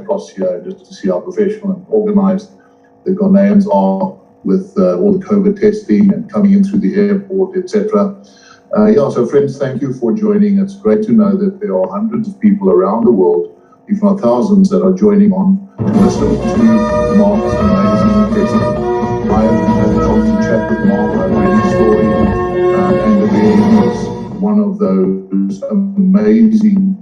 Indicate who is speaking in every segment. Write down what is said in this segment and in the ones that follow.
Speaker 1: across here just to see how professional and organized the Ghanaians are with all the COVID testing and coming in through the airport, etc. So friends, thank you for joining. It's great to know that there are hundreds of people around the world, if not thousands, that are joining on to listen to Mark's amazing testimony. I have had a chance to chat with Mark. I read his story, and it really was one of those amazing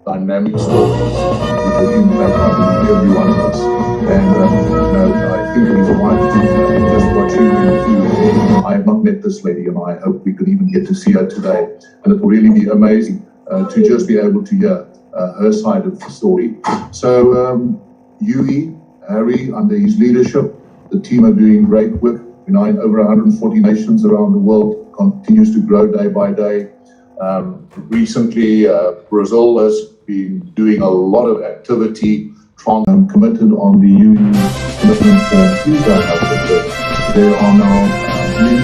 Speaker 1: dynamic stories which will impact every one of us. And I think it is right to just watching him through. I have not met this lady, and I hope we could even get to see her today. And it will really be amazing to just be able to hear her side of the story. So Yui, Harry, under his leadership, the team are doing great work. In over 140 nations around the world, continues to grow day by day. Recently, Brazil has been doing a lot of activity, committed on the UN commitment form. Please don't have it. There are now many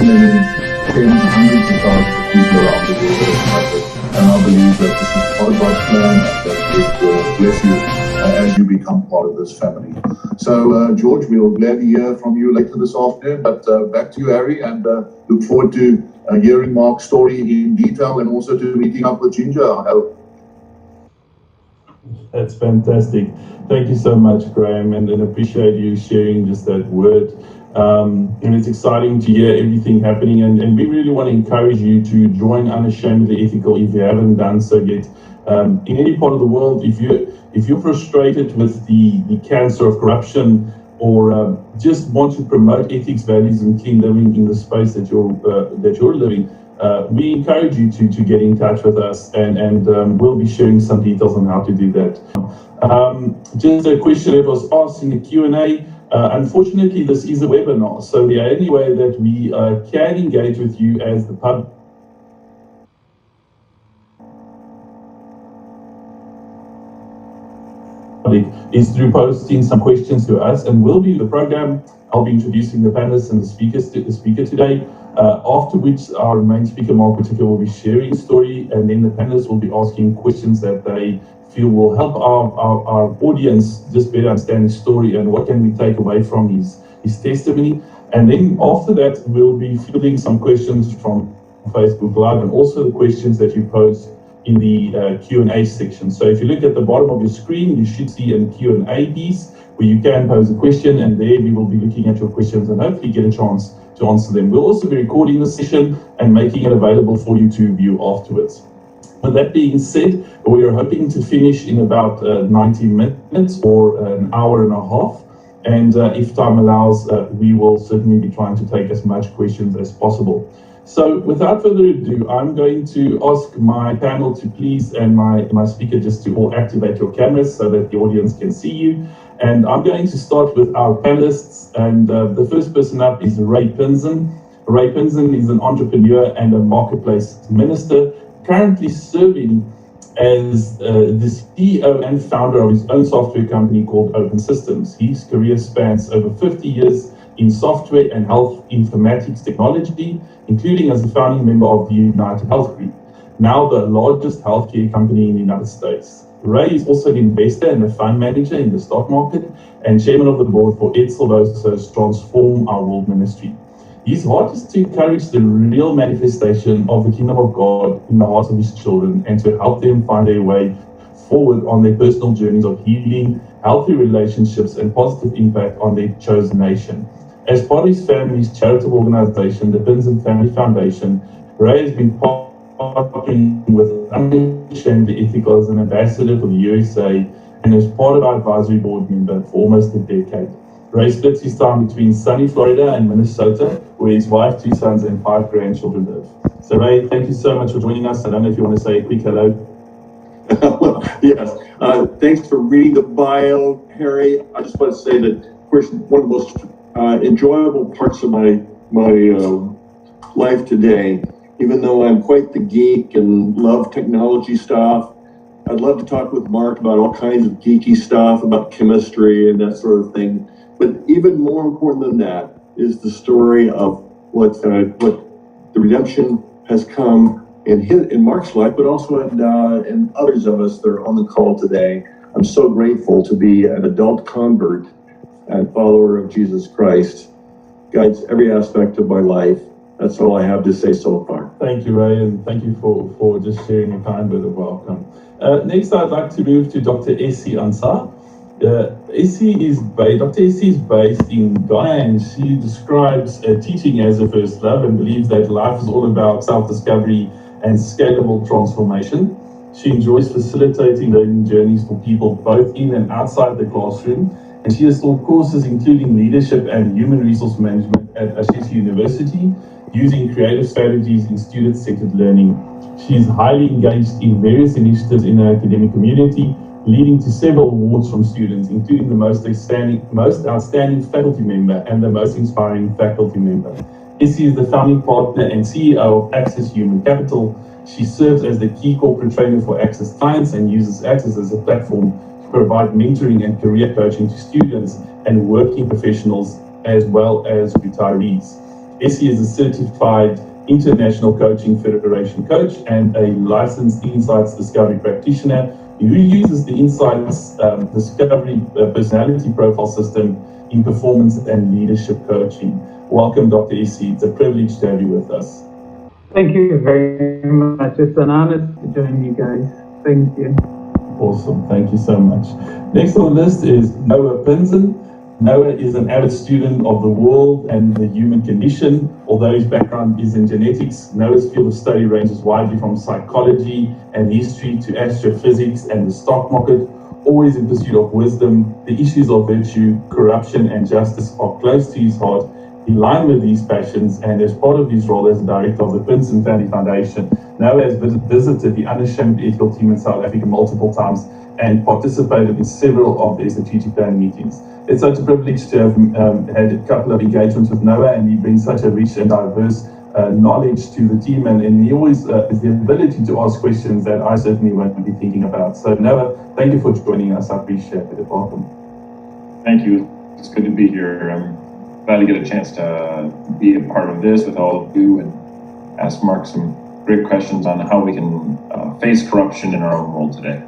Speaker 1: tens, hundreds of thousands of people around the world that have committed. And I believe that this is part of God's plan, and that it will bless you as you become part of this family. So, George, we'll gladly hear from you later this afternoon. But back to you, Harry, and look forward to hearing Mark's story in detail and also to meeting up with Ginger, I hope.
Speaker 2: That's fantastic. Thank you so much, Graham, and appreciate you sharing just that word. And it's exciting to hear everything happening, and we really want to encourage you to join Unashamedly Ethical if you haven't done so yet. In any part of the world, if you're frustrated with the cancer of corruption, or just want to promote ethics, values, and clean living in the space that you're living, we encourage you to get in touch with us, and we'll be sharing some details on how to do that. Just a question that was asked in the Q&A. Unfortunately, this is a webinar, so the only way that we can engage with you as the public is through posting some questions to us, and we'll be the program. I'll be introducing the panelists and the speaker today, after which our main speaker, Mark Whitacre, will be sharing a story, and then the panelists will be asking questions that they feel will help our audience just better understand his story and what can we take away from his testimony. And then after that, we'll be fielding some questions from Facebook Live, and also the questions that you pose in the Q&A section. So if you look at the bottom of your screen, you should see a Q&A piece where you can pose a question, and there we will be looking at your questions and hopefully get a chance to answer them. We'll also be recording the session and making it available for you to view afterwards. With that being said, we are hoping to finish in about 90 minutes or an hour and a half. And if time allows, we will certainly be trying to take as much questions as possible. So without further ado, I'm going to ask my panel to please, and my speaker, just to all activate your cameras so that the audience can see you. And I'm going to start with our panelists. And the first person up is Ray Pinson. Ray Pinson is an entrepreneur and a marketplace minister, currently serving as the CEO and founder of his own software company called Open Systems. His career spans over 50 years in software and health informatics technology, including as a founding member of the United Health Group, now the largest healthcare company in the United States. Ray is also an investor and a fund manager in the stock market and chairman of the board for Ed Silvoso's Transform Our World Ministry. His heart is to encourage the real manifestation of the kingdom of God in the hearts of his children and to help them find their way forward on their personal journeys of healing, healthy relationships, and positive impact on their chosen nation. As part of his family's charitable organization, the Pinson Family Foundation, Ray has been partnering with Unashamedly Ethical as an ambassador for the USA and as part of our advisory board member for almost a decade. Ray splits his time between sunny Florida and Minnesota, where his wife, 2 sons, and 5 grandchildren live. So Ray, thank you so much for joining us. I don't know if you want to say a quick hello.
Speaker 3: Yes, thanks for reading the bio, Harry. I just want to say that, of course, one of the most enjoyable parts of my life today, even though I'm quite the geek and love technology stuff, I'd love to talk with Mark about all kinds of geeky stuff, about chemistry and that sort of thing. But even more important than that is the story of what the redemption has come in Mark's life, but also in others of us that are on the call today. I'm so grateful to be an adult convert and follower of Jesus Christ. Guides every aspect of my life. That's all I have to say so far.
Speaker 2: Thank you, Ray, and thank you for just sharing a kind word of welcome. Next, I'd like to move to Dr. Essie Ansah. Dr. Essie is based in Ghana, and she describes teaching as a first love and believes that life is all about self-discovery and scalable transformation. She enjoys facilitating learning journeys for people both in and outside the classroom, and she has taught courses including leadership and human resource management at Ashesi University, using creative strategies in student-centered learning. She is highly engaged in various initiatives in her academic community, leading to several awards from students, including the most outstanding faculty member and the most inspiring faculty member. Essie is the founding partner and CEO of Access Human Capital. She serves as the key corporate trainer for Access clients and uses Access as a platform to provide mentoring and career coaching to students and working professionals as well as retirees. Essie is a certified International Coaching Federation coach and a licensed Insights Discovery practitioner who uses the Insights Discovery personality profile system in performance and leadership coaching. Welcome, Dr. Essie. It's a privilege to have you with us.
Speaker 4: Thank you very much. It's an honor to join you guys. Thank you.
Speaker 2: Awesome. Thank you so much. Next on the list is Noah Pinson. Noah is an avid student of the world and the human condition. Although his background is in genetics, Noah's field of study ranges widely from psychology and history to astrophysics and the stock market. Always in pursuit of wisdom, the issues of virtue, corruption, and justice are close to his heart. He aligned with these passions, and as part of his role as director of the Pinson Family Foundation, Noah has visited the Unashamed Ethical team in South Africa multiple times and participated in several of their strategic planning meetings. It's such a privilege to have had a couple of engagements with Noah, and he brings such a rich and diverse knowledge to the team, and he always has the ability to ask questions that I certainly won't be thinking about. So Noah, thank you for joining us. I appreciate it. Welcome.
Speaker 5: Thank you. It's good to be here. I'm glad to get a chance to be a part of this with all of you and ask Mark some great questions on how we can face corruption in our own world today.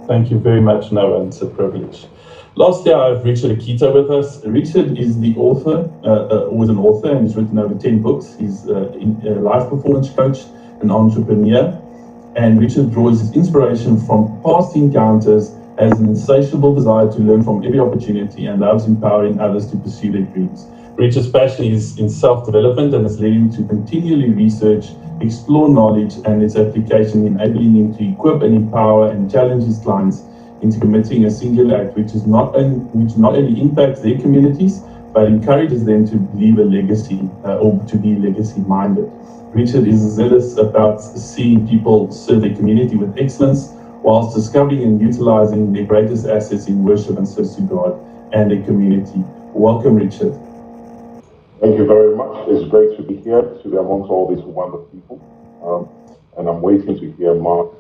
Speaker 2: Thank you very much, Noah. It's a privilege. Lastly, I have Richard Akita with us. Richard is the author, was an author, and he's written over 10 books. He's a life performance coach, an entrepreneur, and Richard draws his inspiration from past encounters, has an insatiable desire to learn from every opportunity, and loves empowering others to pursue their dreams. Richard's passion is in self-development and has led him to continually research, explore knowledge and its application, enabling him to equip and empower and challenge his clients into committing a singular act which not only impacts their communities, but encourages them to leave a legacy or to be legacy-minded. Richard is zealous about seeing people serve their community with excellence, whilst discovering and utilizing their greatest assets in worship and service to God and their community. Welcome, Richard.
Speaker 6: Thank you very much. It's great to be here, to be amongst all these wonderful people. And I'm waiting to hear Mark's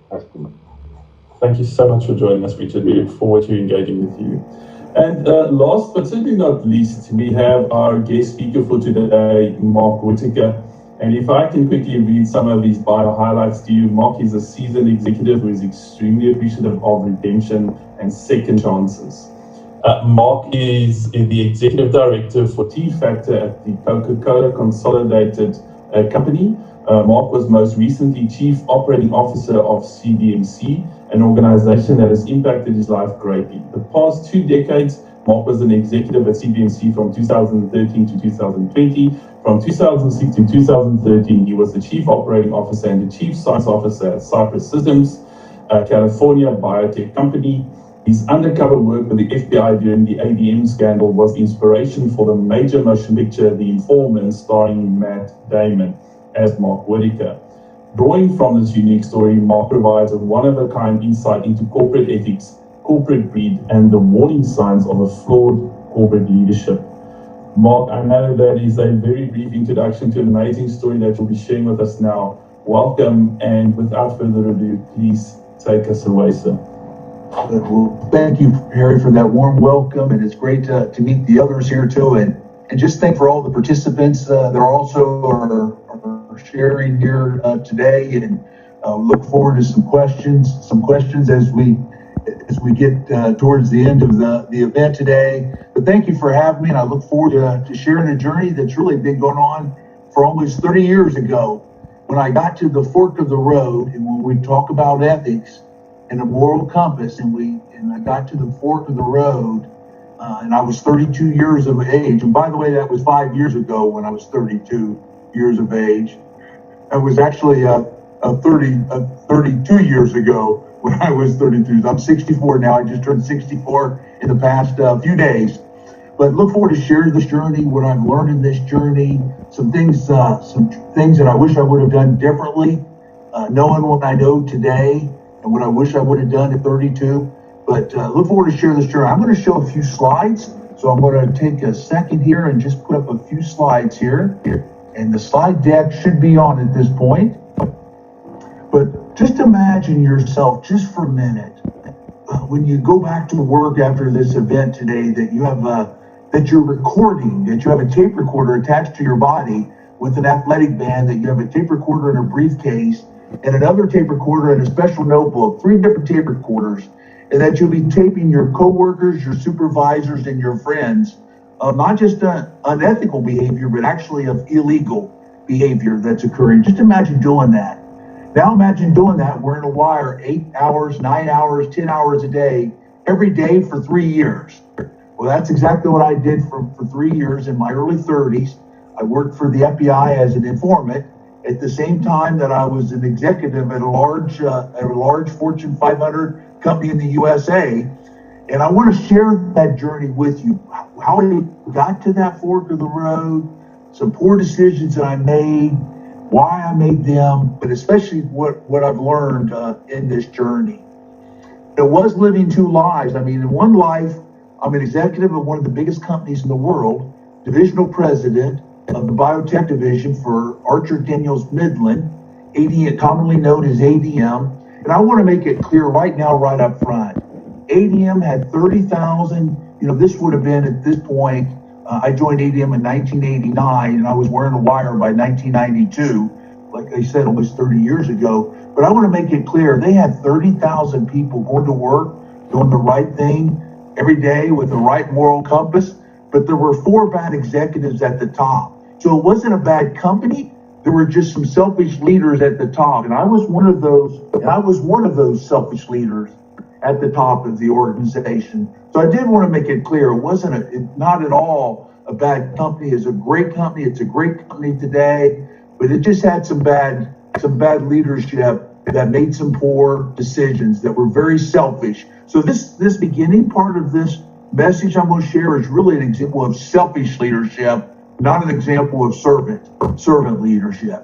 Speaker 6: testimony.
Speaker 2: Thank you so much for joining us, Richard. We look forward to engaging with you. And last but certainly not least, we have our guest speaker for today, Mark Whitacre. And if I can quickly read some of his bio highlights to you, Mark is a seasoned executive who is extremely appreciative of redemption and second chances. Mark is the executive director for T Factor at the Coca-Cola Consolidated Company. Mark was most recently Chief Operating Officer of CBMC, an organization that has impacted his life greatly. The past 2 decades, Mark was an executive at CBMC from 2013 to 2020. From 2006 to 2013, he was the Chief Operating Officer and the Chief Science Officer at Cypress Systems, a California biotech company. His undercover work with the FBI during the ABM scandal was the inspiration for the major motion picture The Informant, starring Matt Damon as Mark Whitacre. Drawing from this unique story, Mark provides a one-of-a-kind insight into corporate ethics, corporate greed, and the warning signs of a flawed corporate leadership. Mark, I know that is a very brief introduction to an amazing story that you'll be sharing with us now. Welcome, and without further ado, please take us away, sir.
Speaker 7: Well, thank you, Harry, for that warm welcome, and it's great to meet the others here too, and just thank for all the participants that are also sharing here today, and look forward to some questions as we as we get towards the end of the event today. But thank you for having me, and I look forward to sharing a journey that's really been going on for almost 30 years ago. When I got to the fork of the road, and when we talk about ethics and a moral compass, and I got to the fork of the road, and I was 32 years of age. And by the way, that was 5 years ago when I was 32 years of age. I was actually 32 years ago when I was 32. I'm 64 now. I just turned 64 in the past few days. But look forward to sharing this journey, what I've learned in this journey, some things that I wish I would have done differently, knowing what I know today and what I wish I would have done at 32. But look forward to sharing this journey. I'm going to show a few slides. So I'm going to take a second here and just put up a few slides here. And the slide deck should be on at this point. But just imagine yourself, just for a minute, when you go back to work after this event today, that you have that you're recording, that you have a tape recorder attached to your body with an athletic band, that you have a tape recorder in a briefcase, and another tape recorder in a special notebook, 3 different tape recorders, and that you'll be taping your coworkers, your supervisors, and your friends, not just unethical behavior, but actually of illegal behavior that's occurring. Just imagine doing that. Now imagine doing that wearing a wire 8 hours, 9 hours, 10 hours a day, every day for 3 years. Well, that's exactly what I did for 3 years in my early 30s. I worked for the FBI as an informant at the same time that I was an executive at a large Fortune 500 company in the USA. And I want to share that journey with you, how I got to that fork of the road, some poor decisions that I made, why I made them, but especially what I've learned in this journey. It was living 2 lives. I mean, in one life, I'm an executive of one of the biggest companies in the world, divisional president of the biotech division for Archer Daniels Midland, commonly known as ADM. And I want to make it clear right now, right up front. ADM had 30,000, this would have been at this point, I joined ADM in 1989, and I was wearing a wire by 1992, like I said, almost 30 years ago. But I want to make it clear, they had 30,000 people going to work, doing the right thing every day with the right moral compass, but there were 4 bad executives at the top. So it wasn't a bad company. There were just some selfish leaders at the top, and I was one of those selfish leaders at the top of the organization. So I did want to make it clear, it wasn't not at all a bad company. It's a great company. It's a great company today, but it just had some bad leadership that made some poor decisions that were very selfish. So this beginning part of this message I'm going to share is really an example of selfish leadership, not an example of servant leadership.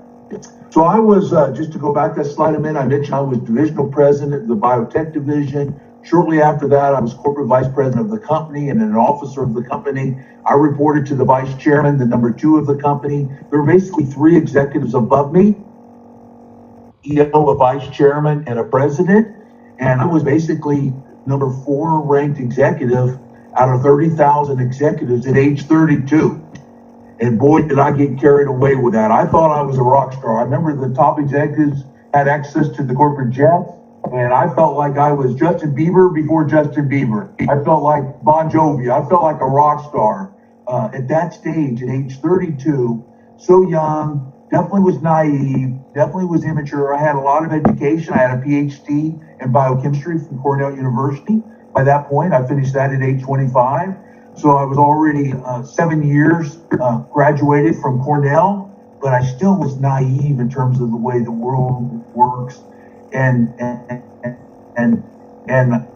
Speaker 7: So I was, just to go back that slide a minute, I mentioned I was divisional president of the biotech division. Shortly after that, I was corporate vice president of the company and an officer of the company. I reported to the vice chairman, the number 2 of the company. There were basically 3 executives above me, CEO, a vice chairman, and a president. And I was basically number 4 ranked executive out of 30,000 executives at age 32. And boy, did I get carried away with that. I thought I was a rock star. I remember the top executives had access to the corporate jets, and I felt like I was Justin Bieber before Justin Bieber. I felt like Bon Jovi. I felt like a rock star at that stage at age 32, so young, definitely was naive, definitely was immature. I had a lot of education. I had a PhD in biochemistry from Cornell University. By that point, I finished that at age 25. So I was already 7 years graduated from Cornell, but I still was naive in terms of the way the world works, and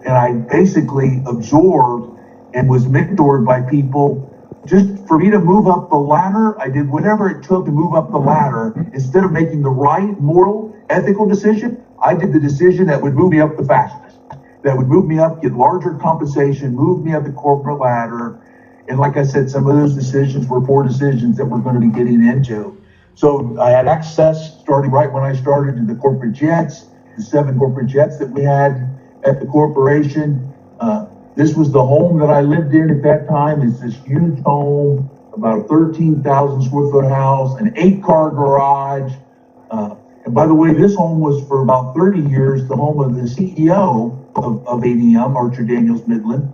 Speaker 7: I basically absorbed and was mentored by people. Just for me to move up the ladder, I did whatever it took to move up the ladder. Instead of making the right moral, ethical decision, I did the decision that would move me up the fastest. That would move me up, get larger compensation, move me up the corporate ladder. And like I said, some of those decisions were poor decisions that we're going to be getting into. So I had access, starting right when I started, to the corporate jets, the 7 corporate jets that we had at the corporation. This was the home that I lived in at that time. It's this huge home, about a 13,000 square foot house, an 8-car garage. And by the way, this home was for about 30 years the home of the CEO of ADM, Archer Daniels Midland.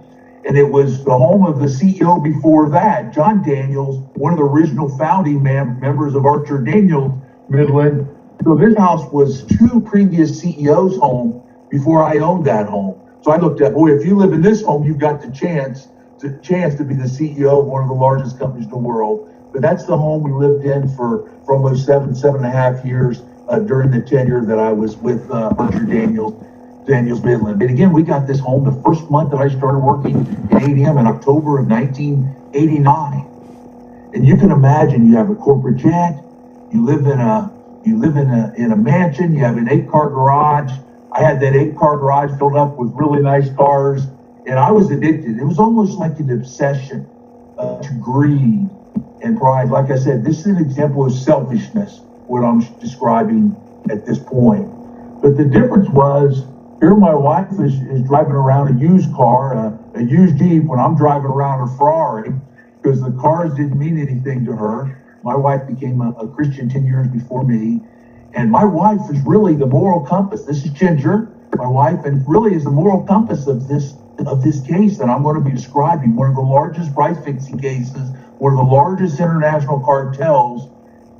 Speaker 7: And it was the home of the CEO before that, John Daniels, one of the original founding members of Archer Daniels Midland. So this house was 2 previous CEOs' home before I owned that home. So I looked at, boy, if you live in this home, you've got the chance to be the CEO of one of the largest companies in the world. But that's the home we lived in for almost 7.5 years during the tenure that I was with Archer Daniels Midland. But again, we got this home the first month that I started working in ADM in October of 1989. And you can imagine, you have a corporate jet, you live in a mansion, you have an 8-car garage. I had that 8-car garage filled up with really nice cars, and I was addicted. It was almost like an obsession to greed and pride. Like I said, this is an example of selfishness, what I'm describing at this point. But the difference was, here my wife is driving around a used car, a used Jeep, when I'm driving around a Ferrari, because the cars didn't mean anything to her. My wife became a Christian 10 years before me. And my wife is really the moral compass. This is Ginger, my wife, and really is the moral compass of this case that I'm going to be describing. One of the largest price fixing cases, one of the largest international cartels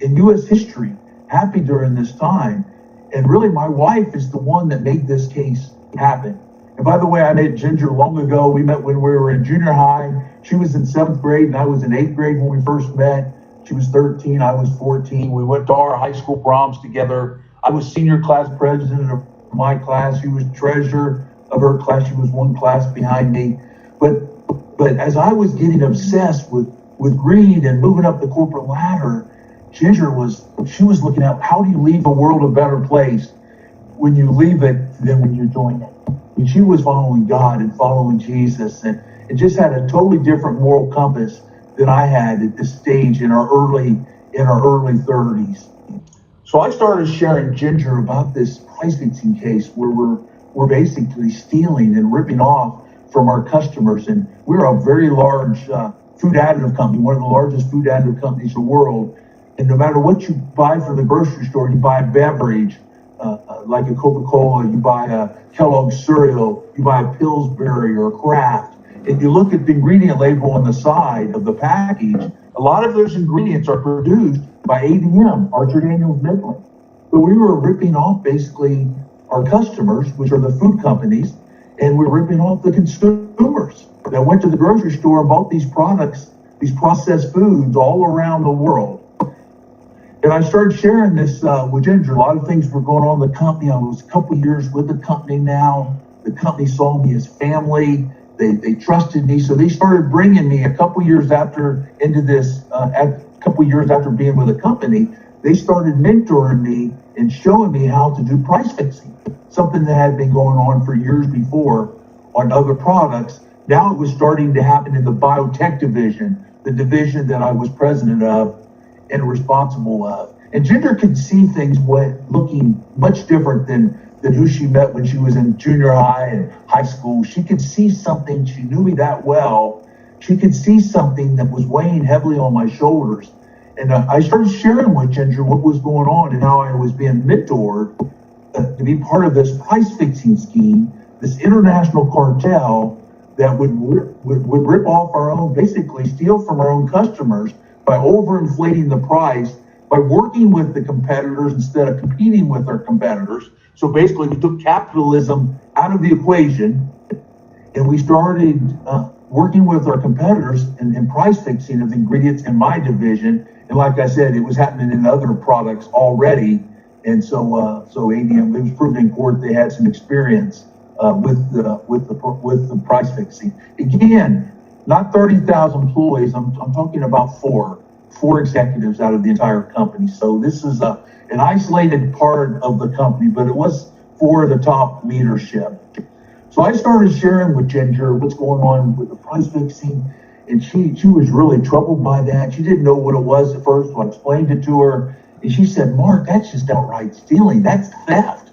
Speaker 7: in U.S. history, happened during this time. And really, my wife is the one that made this case happen. And by the way, I met Ginger long ago. We met when we were in junior high. She was in 7th grade and I was in 8th grade when we first met. She was 13, I was 14. We went to our high school proms together. I was senior class president of my class. She was treasurer of her class. She was 1 class behind me. But as I was getting obsessed with greed and moving up the corporate ladder, Ginger was looking at, how do you leave the world a better place when you leave it than when you join it? And she was following God and following Jesus, and it just had a totally different moral compass than I had at this stage in our early 30s. So I started sharing Ginger about this price fixing case where we're basically stealing and ripping off from our customers. And we're a very large food additive company, one of the largest food additive companies in the world. And no matter what you buy from the grocery store, you buy a beverage, like a Coca-Cola, you buy a Kellogg's cereal, you buy a Pillsbury or a Kraft. If you look at the ingredient label on the side of the package, a lot of those ingredients are produced by ADM, Archer Daniels Midland. So we were ripping off basically our customers, which are the food companies, and we're ripping off the consumers that went to the grocery store and bought these products, these processed foods all around the world. And I started sharing this with Ginger. A lot of things were going on in the company. I was a couple years with the company now. The company saw me as family. They trusted me, so they started bringing me a couple years after being with the company. They started mentoring me and showing me how to do price fixing, something that had been going on for years before on other products. Now it was starting to happen in the biotech division, the division that I was president of and responsible of. And Ginger could see things looking much different than who she met when she was in junior high and high school. She could see something. She knew me that well. She could see something that was weighing heavily on my shoulders. And I started sharing with Ginger what was going on and how I was being mentored to be part of this price fixing scheme, this international cartel that would rip off our own, basically steal from our own customers by overinflating the price, by working with the competitors instead of competing with our competitors. So basically, we took capitalism out of the equation, and we started working with our competitors in price fixing of the ingredients in my division. And like I said, it was happening in other products already. And so ADM, it was proven in court they had some experience with the price fixing. Again, not 30,000 employees. I'm talking about four executives out of the entire company. So this is an isolated part of the company, but it was for the top leadership. So I started sharing with Ginger what's going on with the price fixing, and she was really troubled by that. She didn't know what it was at first, so I explained it to her, and she said, "Mark, that's just outright stealing. That's theft.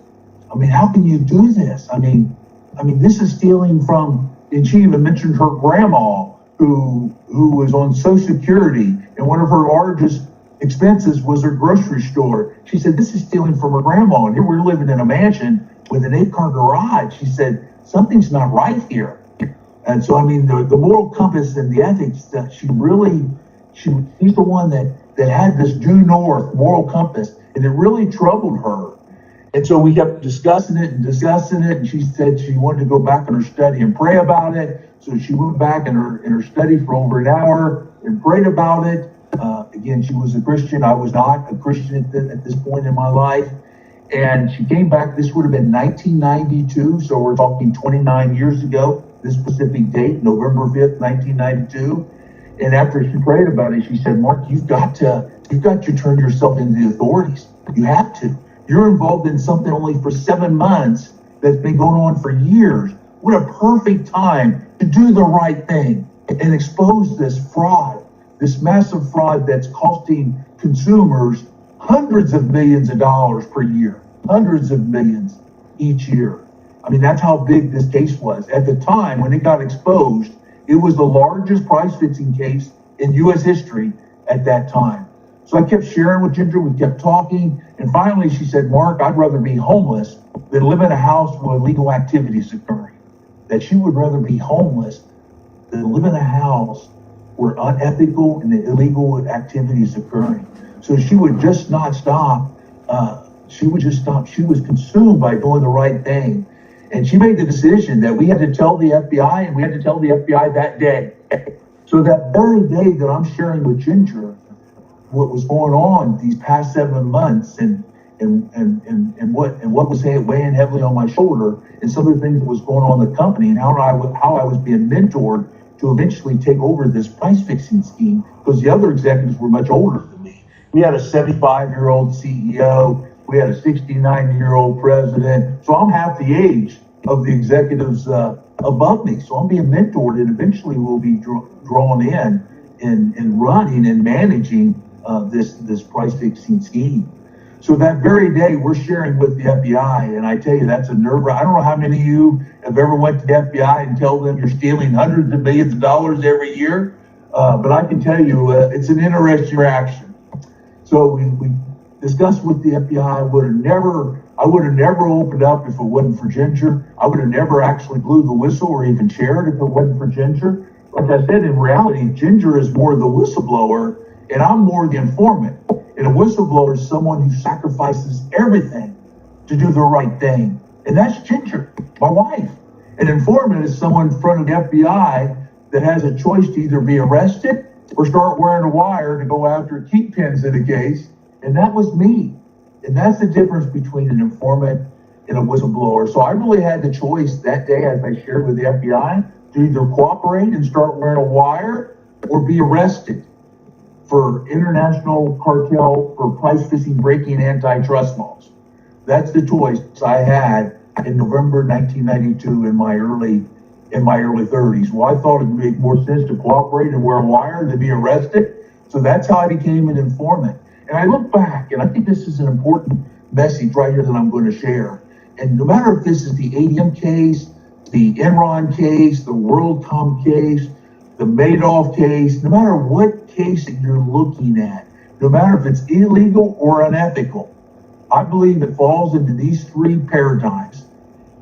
Speaker 7: I mean, how can you do this? I mean, this is stealing from," and she even mentioned her grandma who was on Social Security, and one of her largest expenses was her grocery store. She said, "This is stealing from her grandma, and here we're living in a mansion with an 8-car garage." She said, something's not right here. And so, I mean, the moral compass and the ethics that she's the one that had this due north moral compass, and it really troubled her. And so we kept discussing it, and she said she wanted to go back in her study and pray about it. So she went back in her study for over an hour and prayed about it. Again, she was a Christian. I was not a Christian at this point in my life. And she came back, this would have been 1992, so we're talking 29 years ago, this specific date, November 5th, 1992. And after she prayed about it, she said, Mark, you've got to turn yourself into the authorities. You have to. You're involved in something only for 7 months that's been going on for years. What a perfect time to do the right thing and expose this fraud, this massive fraud that's costing consumers hundreds of millions of dollars per year, hundreds of millions each year. I mean, that's how big this case was. At the time, when it got exposed, it was the largest price fixing case in U.S. history at that time. So I kept sharing with Ginger, we kept talking, and finally she said, Mark, I'd rather be homeless than live in a house where illegal activities occurring. That she would rather be homeless than live in a house where unethical and illegal activities occurring. So she would just not stop. She would just stop. She was consumed by doing the right thing. And she made the decision that we had to tell the FBI, and we had to tell the FBI that day. So that very day that I'm sharing with Ginger what was going on these past 7 months and what was weighing heavily on my shoulder, and some of the things that was going on in the company, and how I was being mentored to eventually take over this price fixing scheme, because the other executives were much older than me. We had a 75-year-old CEO. We had a 69-year-old president. So I'm half the age of the executives above me. So I'm being mentored, and eventually we'll be drawn in running and managing this price fixing scheme. So that very day, we're sharing with the FBI, and I tell you, that's a nerve-wracking. I don't know how many of you have ever went to the FBI and tell them you're stealing hundreds of millions of dollars every year, but I can tell you, it's an interesting reaction. So we discussed with the FBI. I would have never opened up if it wasn't for Ginger. I would have never actually blew the whistle or even shared if it wasn't for Ginger. Like I said, in reality, Ginger is more the whistleblower, and I'm more the informant. And a whistleblower is someone who sacrifices everything to do the right thing. And that's Ginger, my wife. An informant is someone in front of the FBI that has a choice to either be arrested or start wearing a wire to go after kingpins in a case. And that was me. And that's the difference between an informant and a whistleblower. So I really had the choice that day, as I shared with the FBI, to either cooperate and start wearing a wire or be arrested for international cartel, for price fixing, breaking antitrust laws. That's the choice I had in November 1992 in my early 30s. Well, I thought it would make more sense to cooperate and wear a wire than be arrested. So that's how I became an informant. And I look back, and I think this is an important message right here that I'm going to share. And no matter if this is the ADM case, the Enron case, the WorldCom case, the Madoff case, no matter what case that you're looking at, no matter if it's illegal or unethical, I believe it falls into these three paradigms: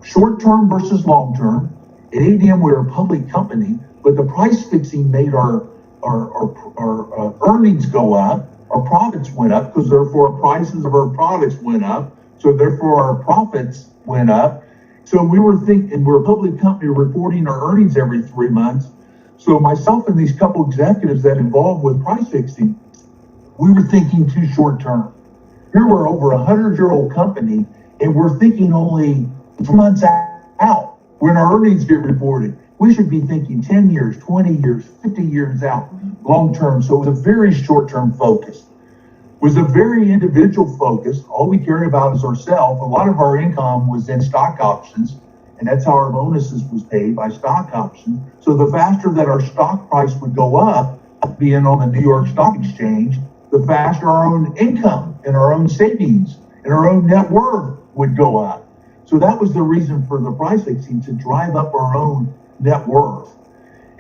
Speaker 7: short-term versus long-term. At ADM, we're a public company, but the price fixing made our earnings go up, our profits went up, because therefore prices of our products went up, so therefore our profits went up. So we were thinking, we're a public company reporting our earnings every 3 months. So myself and these couple executives that involved with price fixing, we were thinking too short term. Here we're over 100-year-old company, and we're thinking only 3 months out when our earnings get reported. We should be thinking 10 years, 20 years, 50 years out, long term. So it was a very short term focus. It was a very individual focus. All we cared about is ourselves. A lot of our income was in stock options, and that's how our bonuses was paid, by stock options. So the faster that our stock price would go up, being on the New York Stock Exchange, the faster our own income and our own savings and our own net worth would go up. So that was the reason for the price fixing, to drive up our own net worth.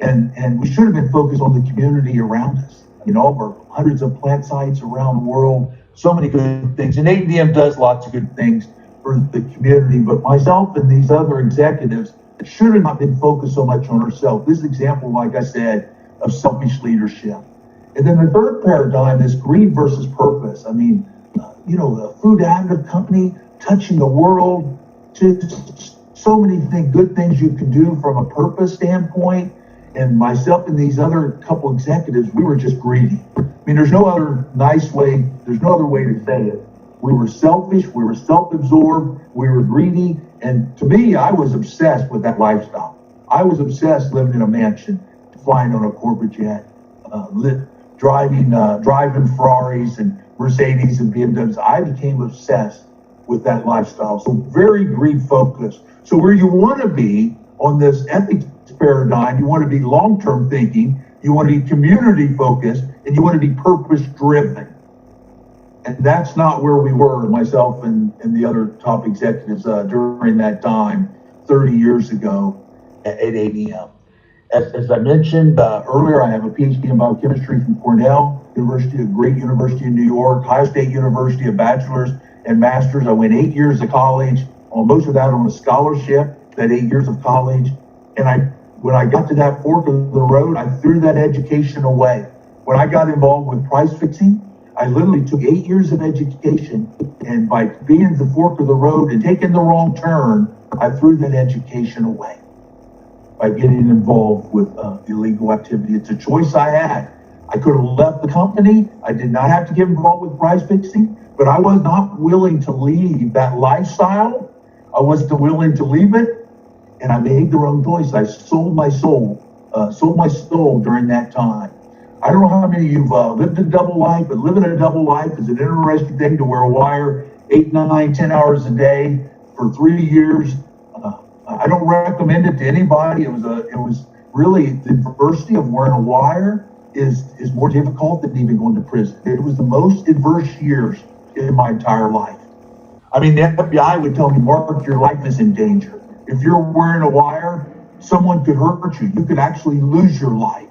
Speaker 7: And we should have been focused on the community around us. You know, our hundreds of plant sites around the world, so many good things. And ADM does lots of good things for the community, but myself and these other executives should have not been focused so much on herself. This is an example, like I said, of selfish leadership. And then the third paradigm is greed versus purpose. I mean, a food additive company touching the world, just so many good things you can do from a purpose standpoint. And myself and these other couple executives, we were just greedy. I mean, there's no other way to say it. We were selfish, we were self-absorbed, we were greedy, and to me, I was obsessed with that lifestyle. I was obsessed living in a mansion, flying on a corporate jet, driving Ferraris and Mercedes and BMWs. I became obsessed with that lifestyle. So very greed focused. So where you want to be on this ethics paradigm, you want to be long-term thinking, you want to be community focused, and you want to be purpose driven. And that's not where we were, myself and the other top executives during that time, 30 years ago at ADM. As I mentioned earlier, I have a PhD in biochemistry from Cornell University, a great university in New York, Ohio State University, a bachelor's and master's. I went 8 years of college, most of that on a scholarship, that 8 years of college. And when I got to that fork of the road, I threw that education away. When I got involved with price fixing, I literally took 8 years of education, and by being at the fork of the road and taking the wrong turn, I threw that education away by getting involved with illegal activity. It's a choice I had. I could have left the company. I did not have to get involved with price fixing, but I was not willing to leave that lifestyle. I wasn't willing to leave it, and I made the wrong choice. I sold my soul during that time. I don't know how many of you've lived a double life, but living a double life is an interesting thing, to wear a wire 8, 9, 10 hours a day for 3 years. I don't recommend it to anybody. It was really, the adversity of wearing a wire is more difficult than even going to prison. It was the most adverse years in my entire life. I mean, the FBI would tell me, Mark, your life is in danger. If you're wearing a wire, someone could hurt you. You could actually lose your life.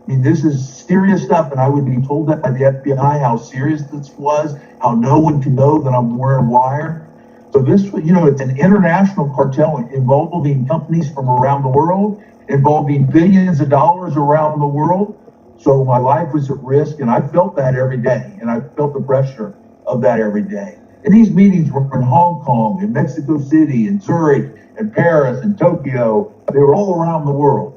Speaker 7: I mean, this is serious stuff, and I would be told that by the FBI how serious this was, how no one could know that I'm wearing a wire. So this, it's an international cartel involving companies from around the world, involving billions of dollars around the world. So my life was at risk, and I felt that every day, and I felt the pressure of that every day. And these meetings were in Hong Kong, in Mexico City, in Zurich, in Paris, in Tokyo. They were all around the world,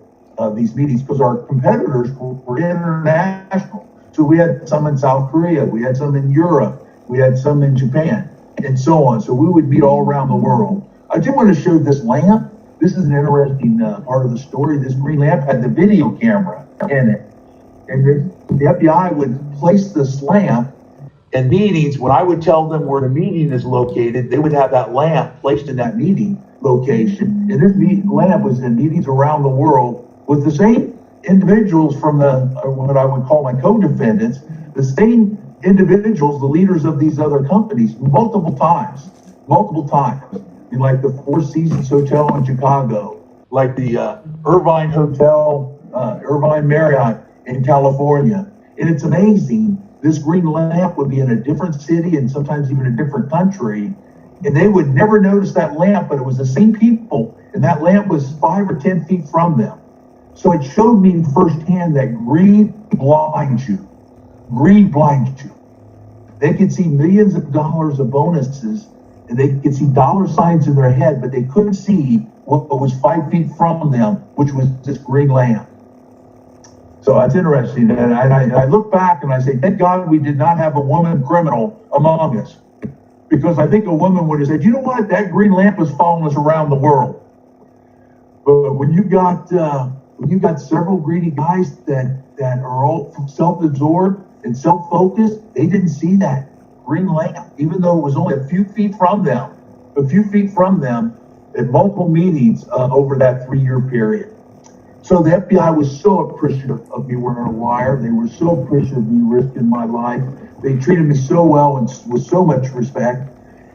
Speaker 7: these meetings, because our competitors were international. So we had some in South Korea, we had some in Europe, we had some in Japan, and so on. So we would meet all around the world. I did want to show this lamp. This is an interesting part of the story. This green lamp had the video camera in it. And the FBI would place this lamp in meetings. When I would tell them where the meeting is located, they would have that lamp placed in that meeting location. And this lamp was in meetings around the world with the same individuals from what I would call my co-defendants, the same individuals, the leaders of these other companies, multiple times, like the Four Seasons Hotel in Chicago, like the Irvine Hotel, Irvine Marriott in California. And it's amazing. This green lamp would be in a different city and sometimes even a different country. And they would never notice that lamp, but it was the same people. And that lamp was 5 or 10 feet from them. So it showed me firsthand that greed blinds you. Greed blinds you. They could see millions of dollars of bonuses, and they could see dollar signs in their head, but they couldn't see what was 5 feet from them, which was this green lamp. So that's interesting. And I look back and I say, thank God we did not have a woman criminal among us. Because I think a woman would have said, you know what, that green lamp was following us around the world. But when you got several greedy guys that are all self-absorbed and self-focused, they didn't see that green lamp, even though it was only a few feet from them at multiple meetings over that 3-year period. So the FBI was so appreciative of me wearing a wire. They were so appreciative of me risking my life. They treated me so well and with so much respect.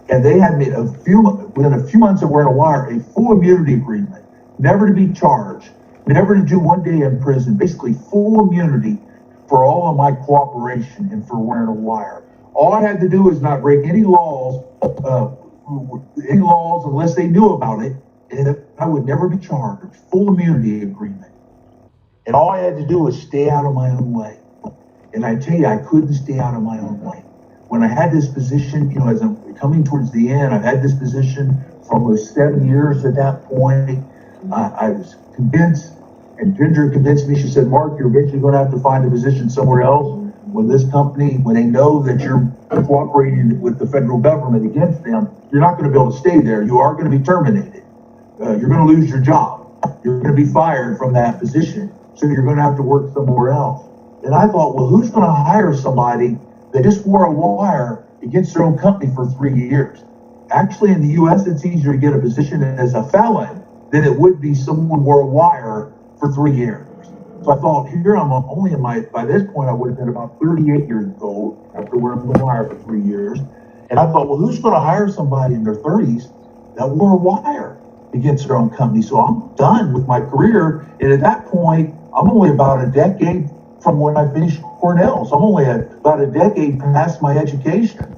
Speaker 7: And they had me within a few months of wearing a wire, a full immunity agreement, never to be charged, never to do 1 day in prison, basically full immunity for all of my cooperation and for wearing a wire. All I had to do was not break any laws unless they knew about it. And I would never be charged, full immunity agreement. And all I had to do was stay out of my own way. And I tell you, I couldn't stay out of my own way. When I had this position, you know, as I'm coming towards the end, I've had this position for almost 7 years at that point. I was convinced, and Ginger convinced me. She said, Mark, you're eventually going to have to find a position somewhere else. When this company, when they know that you're cooperating with the federal government against them, you're not going to be able to stay there. You are going to be terminated. You're going to lose your job. You're going to be fired from that position. So you're going to have to work somewhere else. And I thought, well, who's going to hire somebody that just wore a wire against their own company for 3 years? Actually, in the U.S., it's easier to get a position as a felon than it would be someone wore a wire for 3 years. So I thought, here I'm only in by this point, I would have been about 38 years old after wearing the wire for 3 years. And I thought, well, who's going to hire somebody in their 30s that wore a wire against their own company? So I'm done with my career. And at that point, I'm only about a decade from when I finished Cornell. So I'm only about a decade past my education.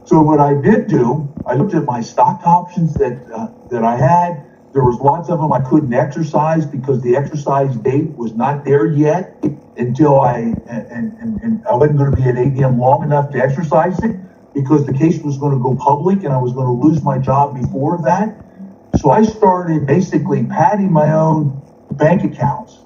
Speaker 7: So what I did do, I looked at my stock options that I had. There was lots of them I couldn't exercise because the exercise date was not there yet until I wasn't going to be at ADM long enough to exercise it because the case was going to go public and I was going to lose my job before that. So I started basically padding my own bank accounts,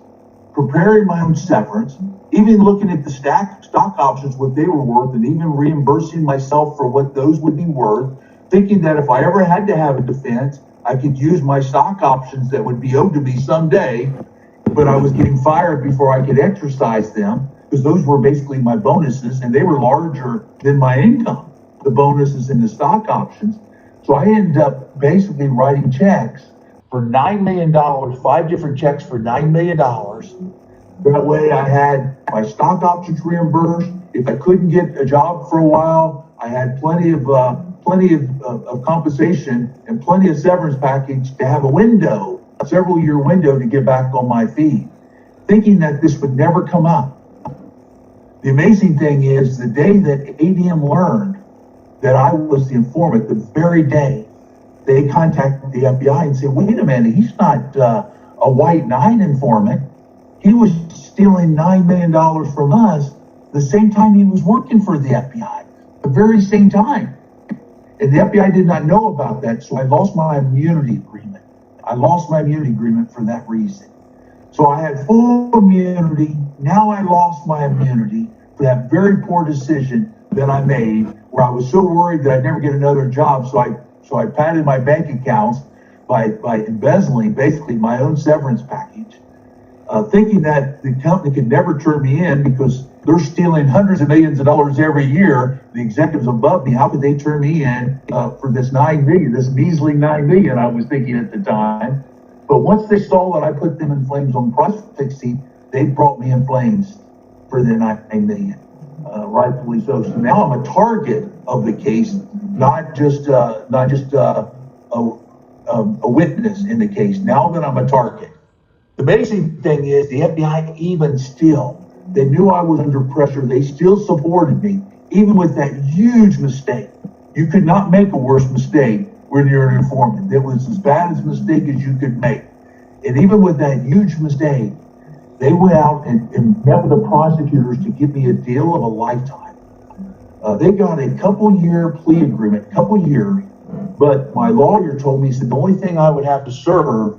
Speaker 7: preparing my own severance, even looking at the stock options, what they were worth, and even reimbursing myself for what those would be worth, thinking that if I ever had to have a defense, I could use my stock options that would be owed to me someday, but I was getting fired before I could exercise them because those were basically my bonuses and they were larger than my income, the bonuses and the stock options. So I ended up basically writing checks for $9 million, 5 different checks for $9 million. That way I had my stock options reimbursed. If I couldn't get a job for a while, I had plenty of compensation and plenty of severance package to have a window, a several-year window to get back on my feet, thinking that this would never come up. The amazing thing is the day that ADM learned that I was the informant, the very day they contacted the FBI and said, wait a minute, he's not a white nine informant. He was stealing $9 million from us the same time he was working for the FBI, the very same time. And the FBI did not know about that, so I lost my immunity agreement. I lost my immunity agreement for that reason. So I had full immunity. Now I lost my immunity for that very poor decision that I made, where I was so worried that I'd never get another job. So I padded my bank accounts by embezzling basically my own severance package, thinking that the company could never turn me in because they're stealing hundreds of millions of dollars every year. The executives above me, how could they turn me in for this $9 million, this measly $9 million, I was thinking at the time. But once they saw that I put them in flames on price fixing, they brought me in flames for the $9 million, rightfully so. So now I'm a target of the case, not just a witness in the case. Now that I'm a target. The amazing thing is the FBI even still, they knew I was under pressure. They still supported me, even with that huge mistake. You could not make a worse mistake when you're an informant. It was as bad as a mistake as you could make. And even with that huge mistake, they went out and met with the prosecutors to give me a deal of a lifetime. They got a couple-year plea agreement, couple years, but my lawyer told me, he said, the only thing I would have to serve,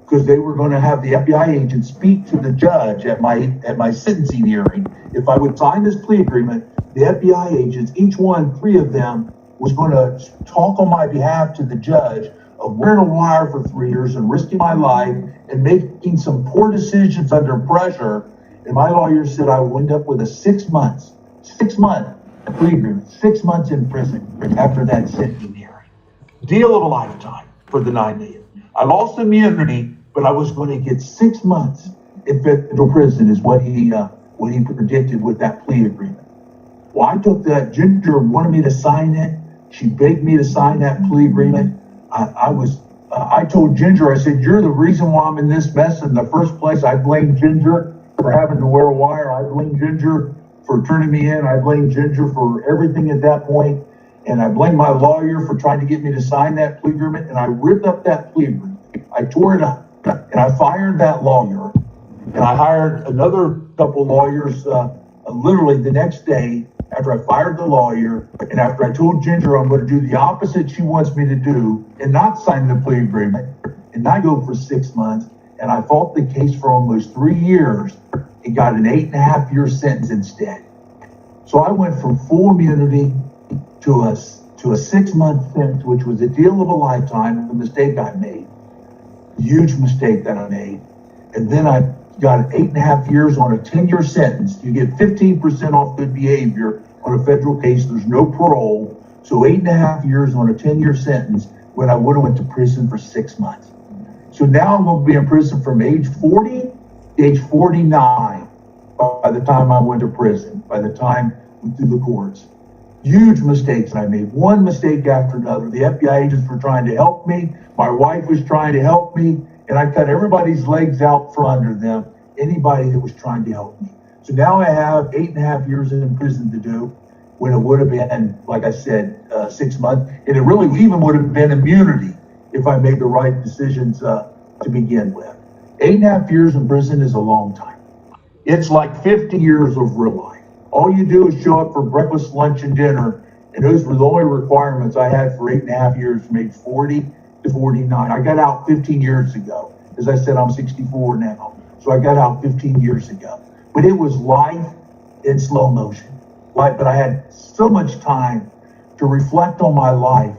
Speaker 7: because they were going to have the FBI agent speak to the judge at my sentencing hearing. If I would sign this plea agreement, the FBI agents, each one, 3 of them, was going to talk on my behalf to the judge of wearing a wire for 3 years and risking my life and making some poor decisions under pressure. And my lawyer said I would end up with a 6 month plea agreement, 6 months in prison after that sentencing hearing. Deal of a lifetime for the $9 million. I lost immunity, but I was going to get 6 months in federal prison is what he predicted with that plea agreement. Well, I took that. Ginger wanted me to sign it. She begged me to sign that plea agreement. I told Ginger, I said, you're the reason why I'm in this mess in the first place. I blame Ginger for having to wear a wire. I blame Ginger for turning me in. I blame Ginger for everything at that point. And I blame my lawyer for trying to get me to sign that plea agreement. And I ripped up that plea agreement. I tore it up, and I fired that lawyer, and I hired another couple lawyers literally the next day after I fired the lawyer, and after I told Ginger I'm going to do the opposite she wants me to do and not sign the plea agreement and not go for 6 months. And I fought the case for almost 3 years and got an 8.5-year sentence instead. So I went from full immunity to a 6-month sentence, which was a deal of a lifetime, the mistake I made, huge mistake that I made. And then I got 8.5 years on a 10-year sentence. You get 15% off good behavior on a federal case. There's no parole. So 8.5 years on a 10-year sentence when I would have went to prison for 6 months. So now I'm going to be in prison from age 40 to age 49 by the time I went to prison, by the time I went through the courts. Huge mistakes I made, one mistake after another. The FBI agents were trying to help me. My wife was trying to help me. And I cut everybody's legs out from under them, anybody that was trying to help me. So now I have 8.5 years in prison to do when it would have been, like I said, 6 months. And it really even would have been immunity if I made the right decisions to begin with. 8.5 years in prison is a long time. It's like 50 years of real life. All you do is show up for breakfast, lunch, and dinner. And those were the only requirements I had for 8.5 years from age 40 to 49. I got out 15 years ago. As I said, I'm 64 now. So I got out 15 years ago. But it was life in slow motion. But I had so much time to reflect on my life,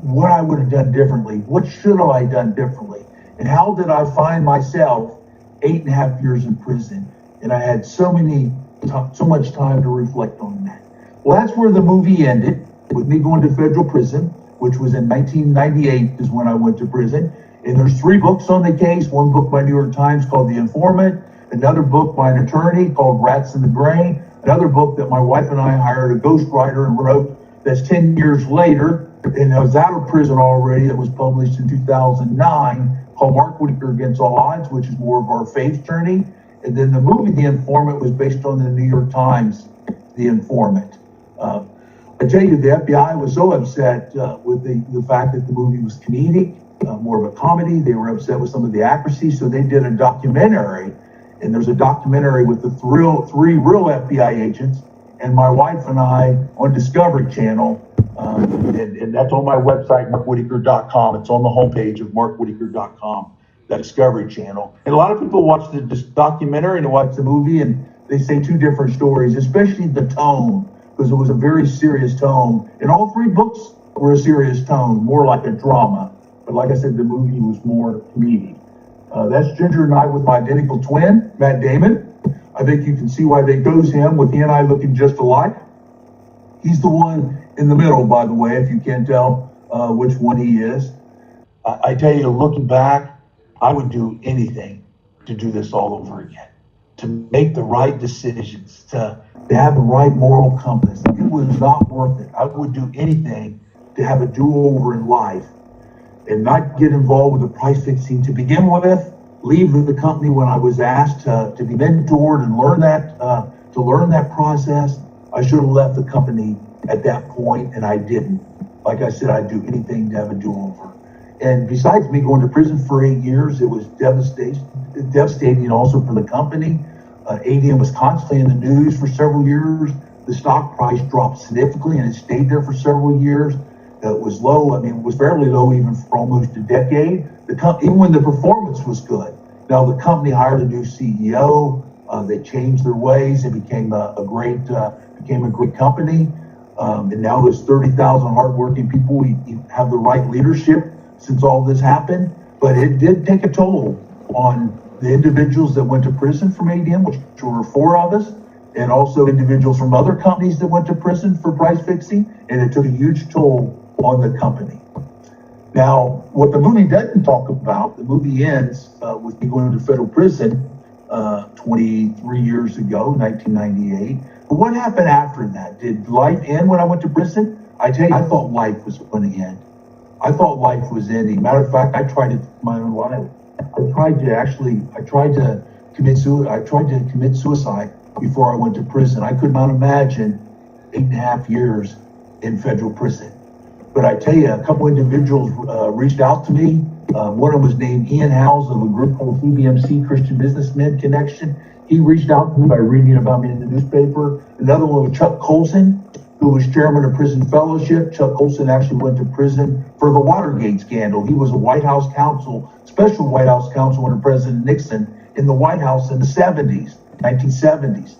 Speaker 7: what I would have done differently, what should have I done differently, and how did I find myself 8.5 years in prison. And I had so much time to reflect on that. Well, that's where the movie ended, with me going to federal prison, which was in 1998 is when I went to prison. And there's 3 books on the case. One book by New York Times called The Informant, another book by an attorney called Rats in the Brain, another book that my wife and I hired a ghostwriter and wrote that's 10 years later, and I was out of prison already, that was published in 2009, called Mark Whitacre Against All Odds, which is more of our faith journey. And then the movie The Informant was based on the New York Times, The Informant. I tell you, the FBI was so upset with the fact that the movie was comedic, more of a comedy. They were upset with some of the accuracy, so they did a documentary. And there's a documentary with the 3 real FBI agents and my wife and I on Discovery Channel. And that's on my website, markwhitacre.com. It's on the homepage of markwhitacre.com, that Discovery Channel. And a lot of people watch the documentary and watch the movie, and they say 2 different stories, especially the tone, because it was a very serious tone. And all 3 books were a serious tone, more like a drama. But like I said, the movie was more comedic. That's Ginger and I with my identical twin, Matt Damon. I think you can see why they chose him, with he and I looking just alike. He's the one in the middle, by the way, if you can't tell which one he is. I tell you, looking back, I would do anything to do this all over again, to make the right decisions, to have the right moral compass. It was not worth it. I would do anything to have a do-over in life and not get involved with the price fixing to begin with, leave the company when I was asked to be mentored and learn that process. I should have left the company at that point, and I didn't. Like I said, I'd do anything to have a do-over. And besides me going to prison for 8 years, it was devastating also for the company. ADM was constantly in the news for several years. The stock price dropped significantly, and it stayed there for several years. It was low. I mean, it was fairly low even for almost a decade. Even when the performance was good. Now the company hired a new CEO. They changed their ways. It became a great company. And now there's 30,000 hardworking people. We have the right leadership since all this happened. But it did take a toll on the individuals that went to prison from ADM, which were 4 of us, and also individuals from other companies that went to prison for price fixing. And it took a huge toll on the company. Now, what the movie doesn't talk about, the movie ends with me going to federal prison 23 years ago, 1998. But what happened after that? Did life end when I went to prison? I tell you, I thought life was going to end. I thought life was ending. Matter of fact, I tried to take my own life. I tried to commit suicide before I went to prison. I could not imagine 8.5 years in federal prison. But I tell you, a couple individuals reached out to me One of them was named Ian Howes of a group called FGBMFI Christian Businessmen Connection. He reached out to me by reading about me in the newspaper. Another one was Chuck Colson, who was chairman of Prison Fellowship. Chuck Colson actually went to prison for the Watergate scandal. He was a White House counsel, special White House counsel under President Nixon in the White House in the 1970s.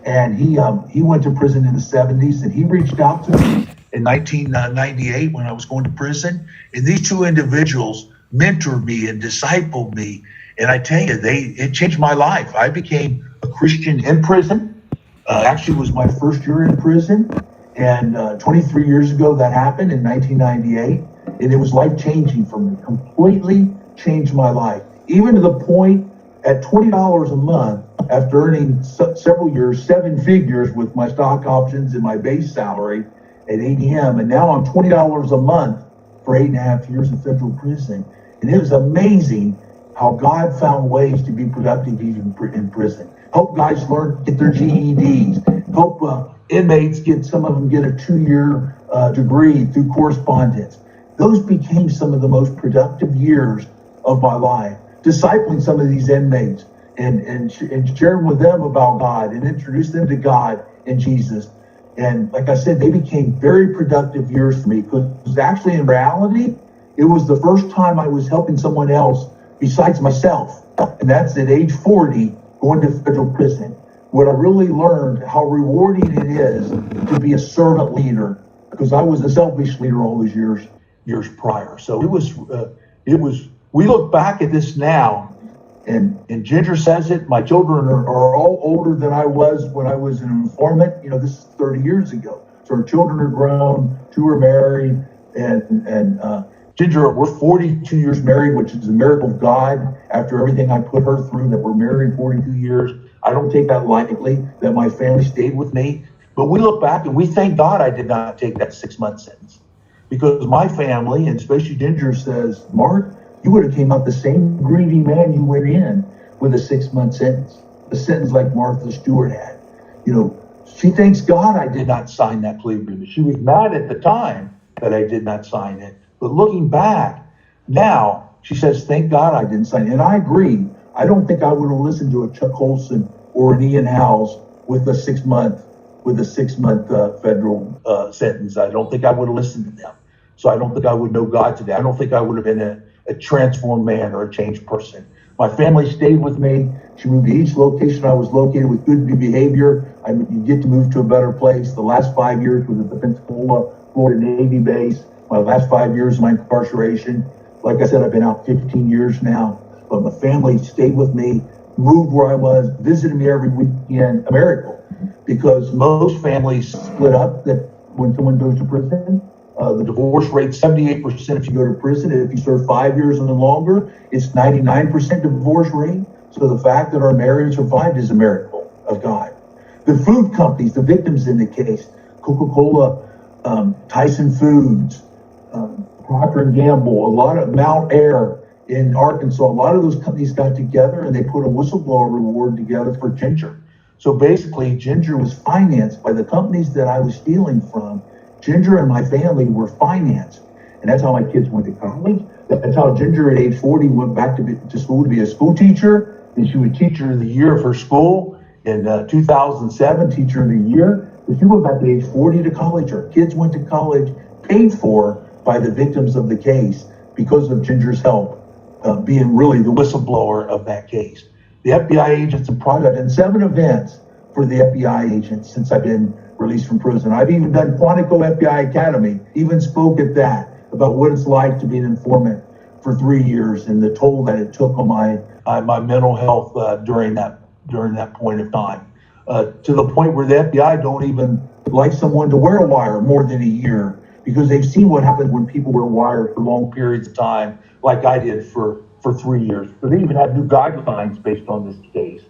Speaker 7: And he went to prison in the 70s, and he reached out to me in 1998 when I was going to prison. And these two individuals mentored me and discipled me. And I tell you, it changed my life. I became a Christian in prison. Actually, it was my first year in prison. And 23 years ago, that happened in 1998. And it was life-changing for me, completely changed my life. Even to the point at $20 a month, after earning several years, 7 figures with my stock options and my base salary at ADM. And now I'm $20 a month for 8.5 years in federal prison. And it was amazing how God found ways to be productive even in prison. Help guys get their GEDs. Help inmates some of them get a 2-year degree through correspondence. Those became some of the most productive years of my life. Discipling some of these inmates and sharing with them about God and introduce them to God and Jesus. And like I said, they became very productive years for me, because actually in reality, it was the first time I was helping someone else besides myself. And that's at age 40, going to federal prison. What I really learned, how rewarding it is to be a servant leader, because I was a selfish leader all those years prior. So it was, we look back at this now, and Ginger says it, my children are all older than I was when I was an informant. This is 30 years ago. So our children are grown, 2 are married, and Ginger, we're 42 years married, which is a miracle of God after everything I put her through, that we're married 42 years. I don't take that lightly, that my family stayed with me. But we look back and we thank God I did not take that 6-month sentence, because my family, and especially Ginger, says, Mark, you would have came out the same greedy man you went in with a 6-month sentence, a sentence like Martha Stewart had. She thanks God I did not sign that plea agreement. She was mad at the time that I did not sign it. But looking back now, she says, thank God I didn't sign it. And I agree. I don't think I would have listened to a Chuck Colson or an Ian Howes with a 6-month federal sentence. I don't think I would have listened to them. So I don't think I would know God today. I don't think I would have been a transformed man or a changed person. My family stayed with me. She moved to each location I was located with good behavior. You get to move to a better place. The last 5 years was at the Pensacola, Florida Navy base. My last 5 years of my incarceration. Like I said, I've been out 15 years now. But my family stayed with me, moved where I was, visited me every weekend. A miracle. Because most families split up that when someone goes to prison. The divorce rate, 78% if you go to prison. If you serve 5 years and longer, it's 99% divorce rate. So the fact that our marriage survived is a miracle of God. The food companies, the victims in the case, Coca-Cola, Tyson Foods, Procter & Gamble, a lot of Mount Air in Arkansas, a lot of those companies got together and they put a whistleblower reward together for Ginger. So basically, Ginger was financed by the companies that I was stealing from. Ginger and my family were financed. And that's how my kids went to college. That's how Ginger at age 40 went back to school to be a school teacher. And she was teacher of the year of her school. In 2007, teacher of the year. But she went back at age 40 to college. Her kids went to college, paid for by the victims of the case because of Ginger's help, being really the whistleblower of that case. The FBI agents and I've done 7 events for the FBI agents since I've been released from prison. I've even done Quantico FBI Academy, even spoke at that about what it's like to be an informant for 3 years and the toll that it took on my mental health during that point of time. To the point where the FBI don't even like someone to wear a wire more than a year, because they've seen what happens when people wear wire for long periods of time, like I did for 3 years. So they even have new guidelines based on this case.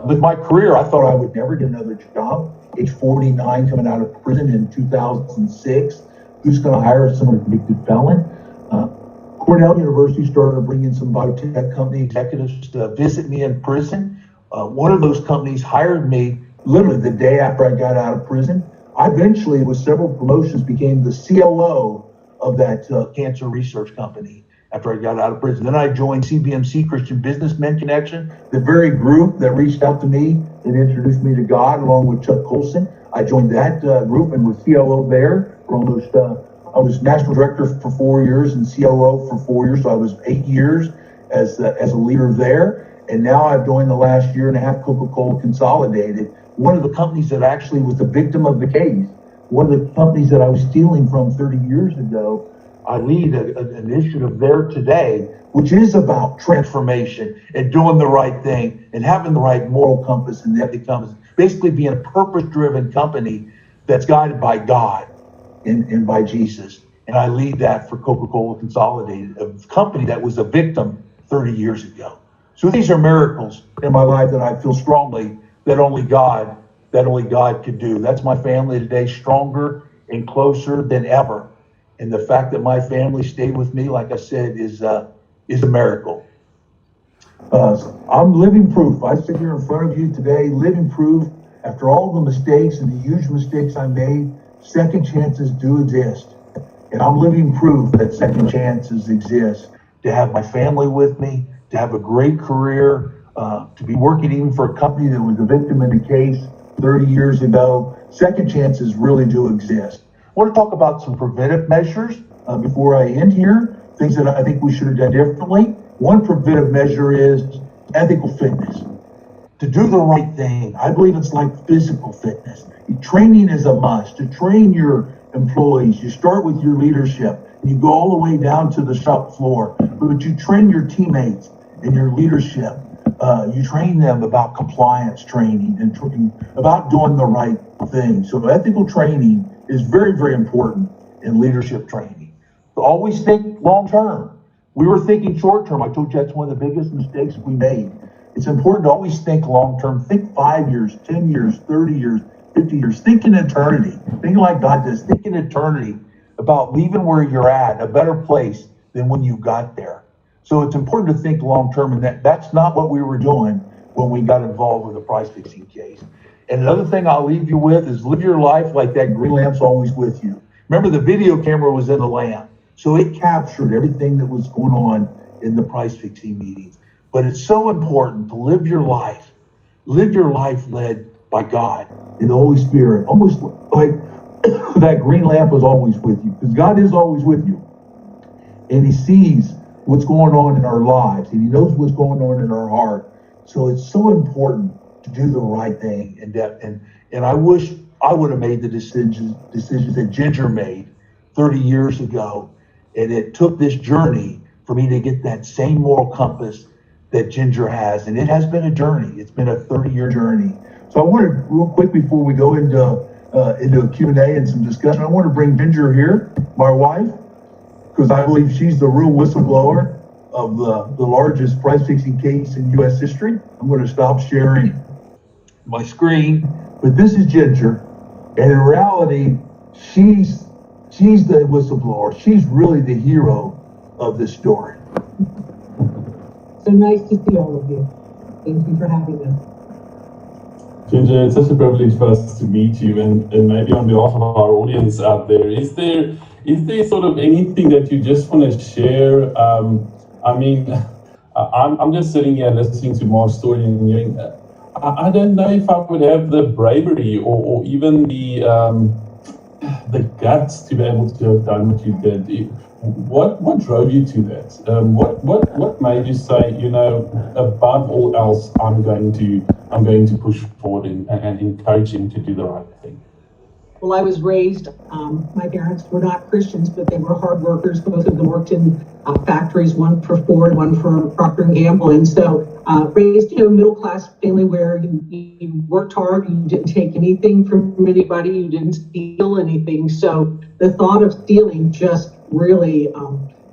Speaker 7: With my career, I thought I would never get another job. Age 49, coming out of prison in 2006. Who's going to hire someone convicted felon? Cornell University started bringing some biotech company executives to visit me in prison. One of those companies hired me literally the day after I got out of prison. I eventually, with several promotions, became the COO of that cancer research company. after I got out of prison. Then I joined CBMC, Christian Businessmen Connection, the very group that reached out to me and introduced me to God, along with Chuck Colson. I joined that group and was COO there for almost, I was national director for 4 years and COO for 4 years, so I was 8 years as a leader there. And now I've joined the last year and a half Coca-Cola Consolidated, one of the companies that actually was the victim of the case. One of the companies that I was stealing from 30 years ago. I lead an initiative there today, which is about transformation and doing the right thing and having the right moral compass, and that becomes basically being a purpose-driven company that's guided by God and by Jesus. And I lead that for Coca-Cola Consolidated, a company that was a victim 30 years ago. So these are miracles in my life that I feel strongly that only God could do. That's my family today, stronger and closer than ever. And the fact that my family stayed with me, like I said, is a miracle. I'm living proof. I sit here in front of you today, living proof. After all the mistakes and the huge mistakes I made, second chances do exist. And I'm living proof that second chances exist. To have my family with me, to have a great career, to be working even for a company that was a victim in the case 30 years ago, second chances really do exist. I want to talk about some preventive measures before I end here, things that I think we should have done differently. One preventive measure is ethical fitness. To do the right thing, I believe it's like physical fitness. Training is a must. To train your employees, you start with your leadership, and you go all the way down to the shop floor, but you train your teammates and your leadership. You train them about compliance training and about doing the right thing. So ethical training is very, very important in leadership training. So always think long term. We were thinking short term. I told you that's one of the biggest mistakes we made. It's important to always think long term. Think 5 years, 10 years, 30 years, 50 years. Think in eternity. Think like God does. Think in eternity about leaving where you're at, a better place than when you got there. So it's important to think long term, and that's not what we were doing when we got involved with the price fixing case. And another thing I'll leave you with is live your life like that green lamp's always with you. Remember, the video camera was in the lamp, so it captured everything that was going on in the price fixing meetings. But it's so important to live your life led by God and the Holy Spirit, almost like that green lamp is always with you, because God is always with you. And he sees what's going on in our lives, and he knows what's going on in our heart. So it's so important to do the right thing. And I wish I would have made the decisions that Ginger made 30 years ago. And it took this journey for me to get that same moral compass that Ginger has. And it has been a journey. It's been a 30-year journey. So I wanted, real quick, before we go into a Q&A and some discussion, I want to bring Ginger here, my wife, because I believe she's the real whistleblower of the largest price fixing case in U.S. history. I'm going to stop sharing my screen, but this is Ginger, and in reality, she's the whistleblower. She's really the hero of this story.
Speaker 8: So nice to see all of you. Thank you for having us.
Speaker 2: Ginger, it's such a privilege for us to meet you, and maybe on behalf of our audience out there, is there sort of anything that you just want to share? I mean, I'm just sitting here listening to Mark's story and hearing, I don't know if I would have the bravery or even the guts to be able to have done what you did. What drove you to that? What made you say, you know, above all else, I'm going to push forward and encourage him to do the right thing?
Speaker 8: Well, I was raised, my parents were not Christians, but they were hard workers. Both of them worked in factories, one for Ford, one for Procter & Gamble. And so raised, middle-class family where you worked hard, you didn't take anything from anybody, you didn't steal anything. So the thought of stealing just really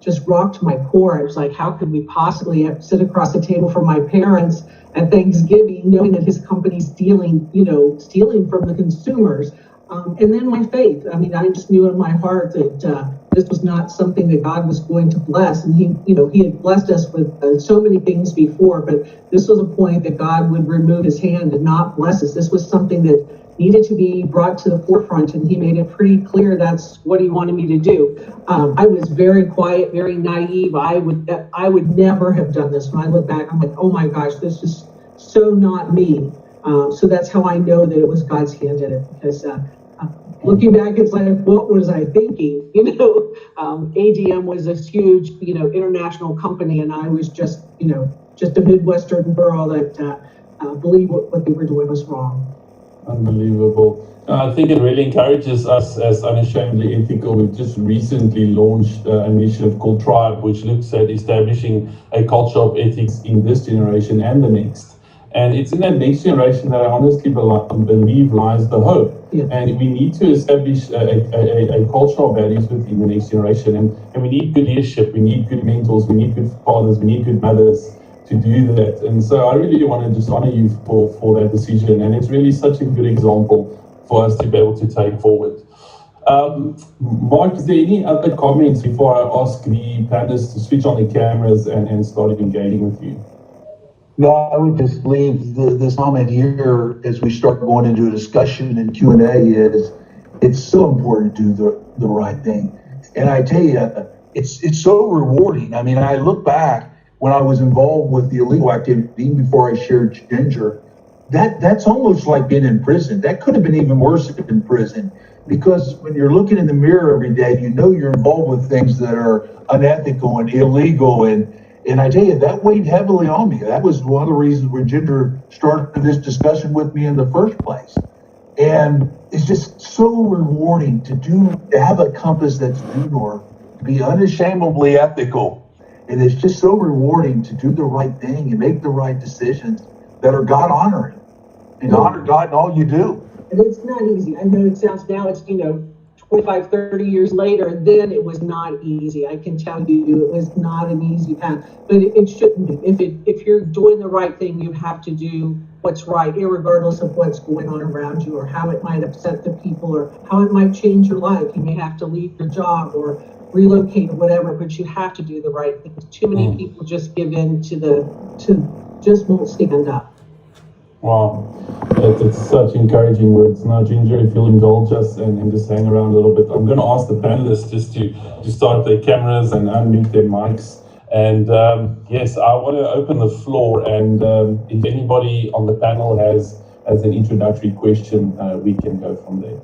Speaker 8: just rocked my core. I was like, how could we possibly sit across the table from my parents at Thanksgiving, knowing that his company's stealing from the consumers? And then my faith. I mean, I just knew in my heart that this was not something that God was going to bless. And he had blessed us with so many things before, but this was a point that God would remove his hand and not bless us. This was something that needed to be brought to the forefront, and he made it pretty clear that's what he wanted me to do. I was very quiet, very naive. I would never have done this. When I look back, I'm like, oh my gosh, this is so not me. So that's how I know that it was God's hand in it, because looking back, it's like, what was I thinking? ADM was this huge, international company, and I was just a Midwestern girl that believed what they were doing was wrong.
Speaker 2: Unbelievable. I think it really encourages us as Unashamedly Ethical. We've just recently launched an initiative called Tribe, which looks at establishing a culture of ethics in this generation and the next. And it's in that next generation that I honestly believe lies the hope.
Speaker 8: Yeah.
Speaker 2: And we need to establish a culture of values within the next generation. And we need good leadership, we need good mentors, we need good fathers, we need good mothers to do that. And so I really want to just honor you for that decision. And it's really such a good example for us to be able to take forward. Mark, is there any other comments before I ask the panelists to switch on the cameras and start engaging with you?
Speaker 7: No, I would just leave this comment here as we start going into a discussion and Q&A is it's so important to do the right thing. And I tell you, it's so rewarding. I mean, I look back when I was involved with the illegal activity, even before I shared Ginger, that's almost like being in prison. That could have been even worse in prison, because when you're looking in the mirror every day, you're involved with things that are unethical and illegal. And I tell you, that weighed heavily on me. That was one of the reasons when Ginger started this discussion with me in the first place. And it's just so rewarding to have a compass that's due north, to be unashamedly ethical. And it's just so rewarding to do the right thing and make the right decisions that are God honoring and honor God in all you do.
Speaker 8: And it's not easy. I know it sounds now, it's, 25, 30 years later, and then it was not easy. I can tell you it was not an easy path, but it shouldn't be. If you're doing the right thing, you have to do what's right, irregardless of what's going on around you or how it might upset the people or how it might change your life. You may have to leave your job or relocate or whatever, but you have to do the right thing. Too many people just give in just won't stand up.
Speaker 2: Wow, it's such encouraging words. Now, Ginger, if you'll indulge us and just hang around a little bit, I'm going to ask the panelists just to start their cameras and unmute their mics. And yes, I want to open the floor, and if anybody on the panel has an introductory question, we can go from there.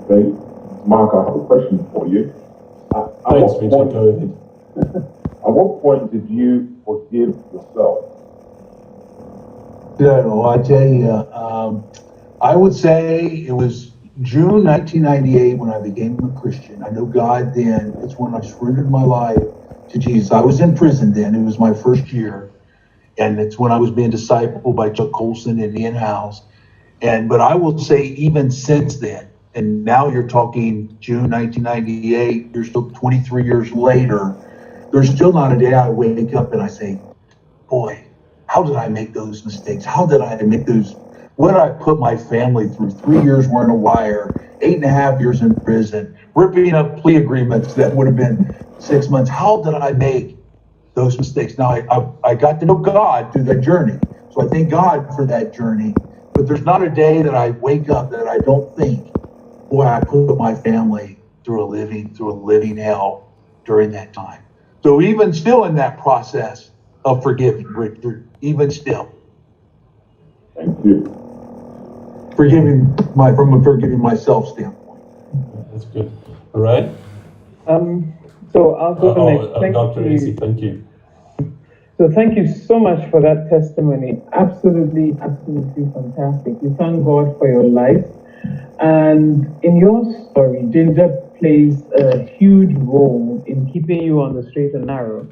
Speaker 6: Okay, Mark, I have a question for you.
Speaker 2: Thanks, Richard, go ahead.
Speaker 6: At what point did you forgive yourself?
Speaker 7: No, I tell you, I would say it was June 1998 when I became a Christian. I know God then. It's when I surrendered my life to Jesus. I was in prison then. It was my first year. And it's when I was being discipled by Chuck Colson and Ian House. But I will say even since then, and now you're talking June 1998, you're still 23 years later, there's still not a day I wake up and I say, boy, how did I make those mistakes? How did I make those? What did I put my family through? 3 years wearing a wire, 8.5 years in prison, ripping up plea agreements that would have been 6 months. How did I make those mistakes? Now, I got to know God through that journey. So I thank God for that journey. But there's not a day that I wake up that I don't think, boy, I put my family through a living hell during that time. So even still in that process of forgiving, Richard, even still.
Speaker 6: Thank you.
Speaker 7: From a forgiving myself standpoint.
Speaker 2: That's good. All right.
Speaker 4: So I'll go next. Thank
Speaker 2: Dr.
Speaker 4: you.
Speaker 2: Isi, thank you.
Speaker 4: So thank you so much for that testimony. Absolutely, absolutely fantastic. We thank God for your life. And in your story, Ginger plays a huge role in keeping you on the straight and narrow.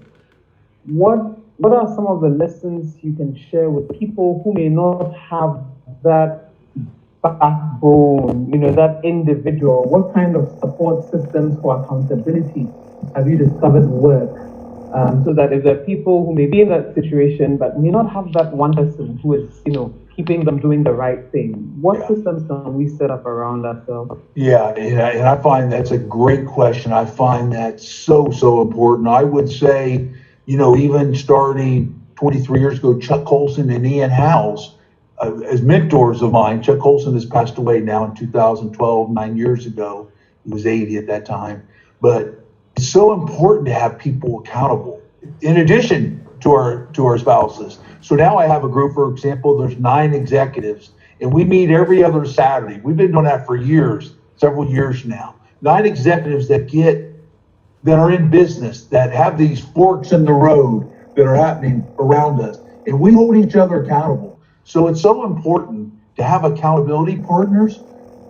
Speaker 4: What are some of the lessons you can share with people who may not have that backbone, that individual? What kind of support systems for accountability have you discovered work? So that if there are people who may be in that situation but may not have that one person who is, keeping them doing the right thing, what systems can we set up around ourselves?
Speaker 7: Yeah, and I find that's a great question. I find that so important. I would say, even starting 23 years ago, Chuck Colson and Ian House, as mentors of mine. Chuck Colson has passed away now in 2012, 9 years ago. He was 80 at that time. But it's so important to have people accountable in addition to our spouses. So now I have a group, for example, there's 9 executives, and we meet every other Saturday. We've been doing that for years, several years now. 9 executives that are in business, that have these forks in the road that are happening around us, and we hold each other accountable. So it's so important to have accountability partners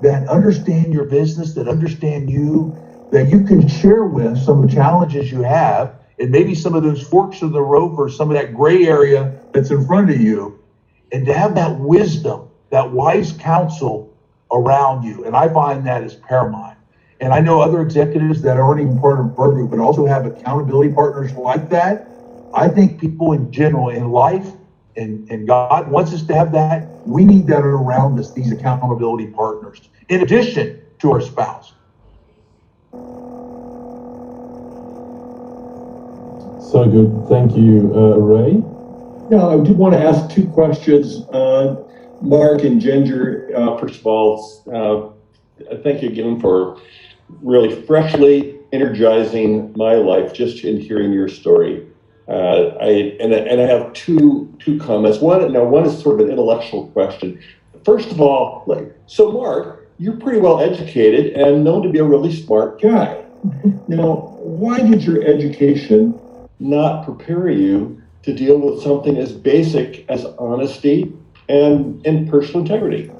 Speaker 7: that understand your business, that understand you, that you can share with some of the challenges you have, and maybe some of those forks in the road or some of that gray area that's in front of you, and to have that wisdom, that wise counsel around you. And I find that is paramount. And I know other executives that aren't even part of our group, but also have accountability partners like that. I think people in general in life, and God wants us to have that. We need that around us, these accountability partners, in addition to our spouse.
Speaker 2: So good. Thank you, Ray.
Speaker 3: Yeah, I did want to ask 2 questions. Mark and Ginger,
Speaker 9: First of all, thank you again for really freshly energizing my life just in hearing your story. I have two comments. One is sort of an intellectual question. First of all, so Mark, you're pretty well educated and known to be a really smart guy. Now, why did your education not prepare you to deal with something as basic as honesty and personal integrity?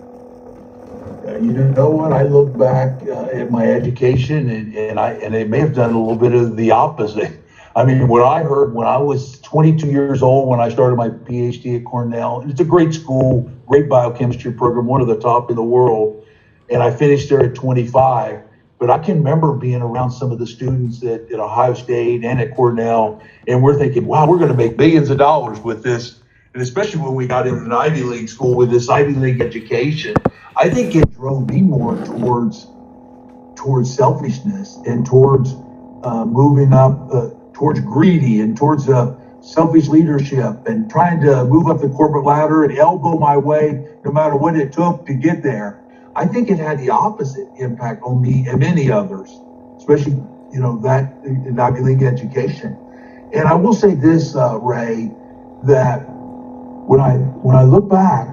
Speaker 7: You know what? I look back at my education, and I may have done a little bit of the opposite. I mean, what I heard when I was 22 years old, when I started my PhD at Cornell, it's a great school, great biochemistry program, one of the top in the world, and I finished there at 25. But I can remember being around some of the students at Ohio State and at Cornell, and we're thinking, wow, we're going to make millions of dollars with this. And especially when we got into an Ivy League school with this Ivy League education, I think it drove me more towards selfishness and towards moving up, towards greedy and towards selfish leadership and trying to move up the corporate ladder and elbow my way no matter what it took to get there. I think it had the opposite impact on me and many others, especially, that in Ivy League education. And I will say this, Ray, that when I look back,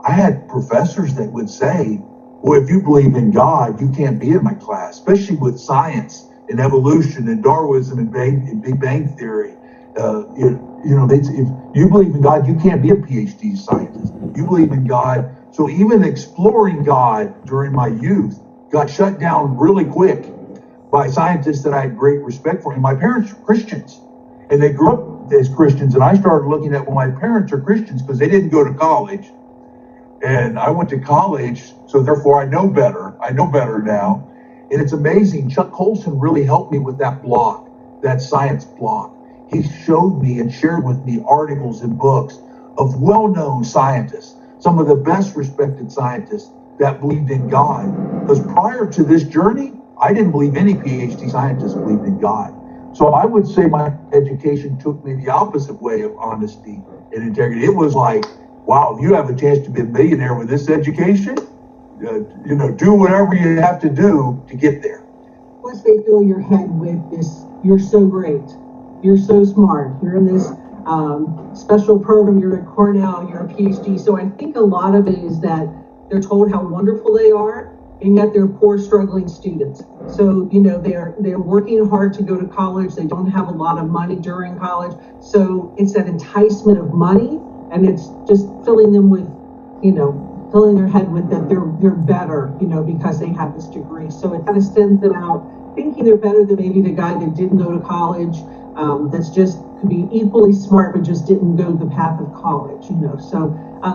Speaker 7: I had professors that would say, well, if you believe in God, you can't be in my class, especially with science and evolution and Darwinism and Big Bang Theory. If you believe in God, you can't be a PhD scientist. You believe in God. So even exploring God during my youth got shut down really quick by scientists that I had great respect for. And my parents were Christians, and they grew up as Christians. And I started looking at, well, my parents are Christians because they didn't go to college. And I went to college, so therefore I know better. I know better now. And it's amazing. Chuck Colson really helped me with that block, that science block. He showed me and shared with me articles and books of well-known scientists, some of the best respected scientists that believed in God. Because prior to this journey, I didn't believe any PhD scientists believed in God. So I would say my education took me the opposite way of honesty and integrity. It was like, wow, if you have a chance to be a millionaire with this education, do whatever you have to do to get there.
Speaker 8: Once they fill your head with this, you're so great, you're so smart, you're in this special program, you're at Cornell, you're a PhD. So I think a lot of it is that they're told how wonderful they are, and yet they're poor, struggling students. So, they're working hard to go to college. They don't have a lot of money during college. So it's that enticement of money, and it's just filling them with, filling their head with that they're better, because they have this degree. So it kind of sends them out thinking they're better than maybe the guy that didn't go to college, that's just could be equally smart, but just didn't go the path of college, So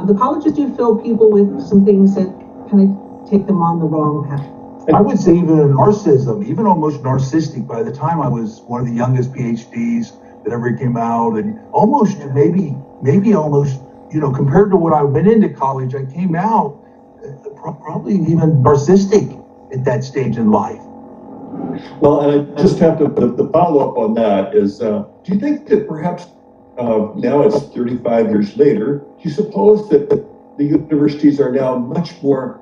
Speaker 8: the colleges do fill people with some things that kind of take them on the wrong path.
Speaker 7: I would say even narcissism, even almost narcissistic. By the time I was one of the youngest PhDs that ever came out, and almost maybe almost, compared to what I went into college, I came out probably even narcissistic at that stage in life.
Speaker 3: Well, and I just have to follow up on that is, do you think that perhaps now it's 35 years later, do you suppose that the universities are now much more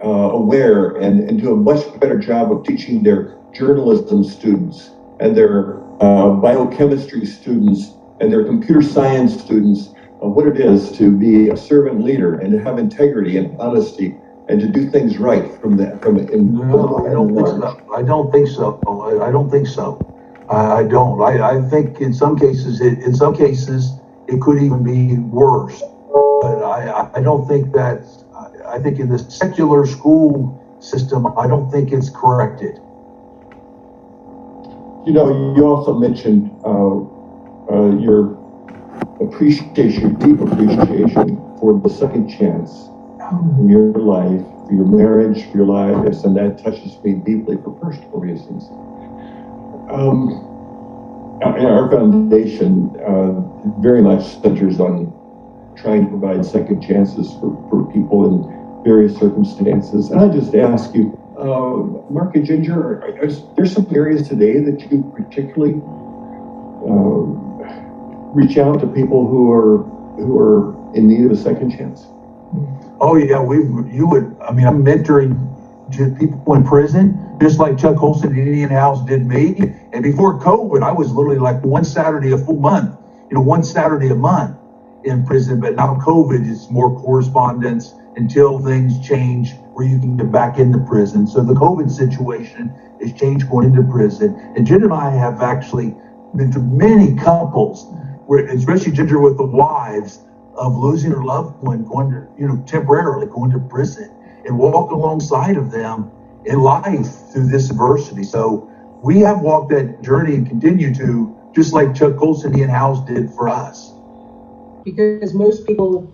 Speaker 3: aware and do a much better job of teaching their journalism students and their biochemistry students and their computer science students what it is to be a servant leader and to have integrity and honesty and to do things right
Speaker 7: No, I don't think so. I don't think so. I don't think so. I don't. I think in some cases it could even be worse. But I don't think that. I think in the secular school system, I don't think it's corrected.
Speaker 3: You know, you also mentioned your appreciation, deep appreciation for the second chance in your life, for your marriage, for your lives, and that touches me deeply for personal reasons. Our foundation very much centers on trying to provide second chances for people in various circumstances. And I just ask you, Mark and Ginger, are there some areas today that you particularly reach out to people who are in need of a second chance?
Speaker 7: Oh yeah, I'm mentoring people in prison, just like Chuck Colson at Indian House did me. And before COVID, I was literally like one Saturday a full month, one Saturday a month in prison. But now COVID is more correspondence until things change where you can get back into prison. So the COVID situation has changed going into prison. And Jen and I have actually mentored many couples, especially Ginger with the wives, of losing her loved one, going to, temporarily going to prison, and walk alongside of them in life through this adversity. So we have walked that journey and continue to, just like Chuck Colson and House did for us.
Speaker 8: Because most people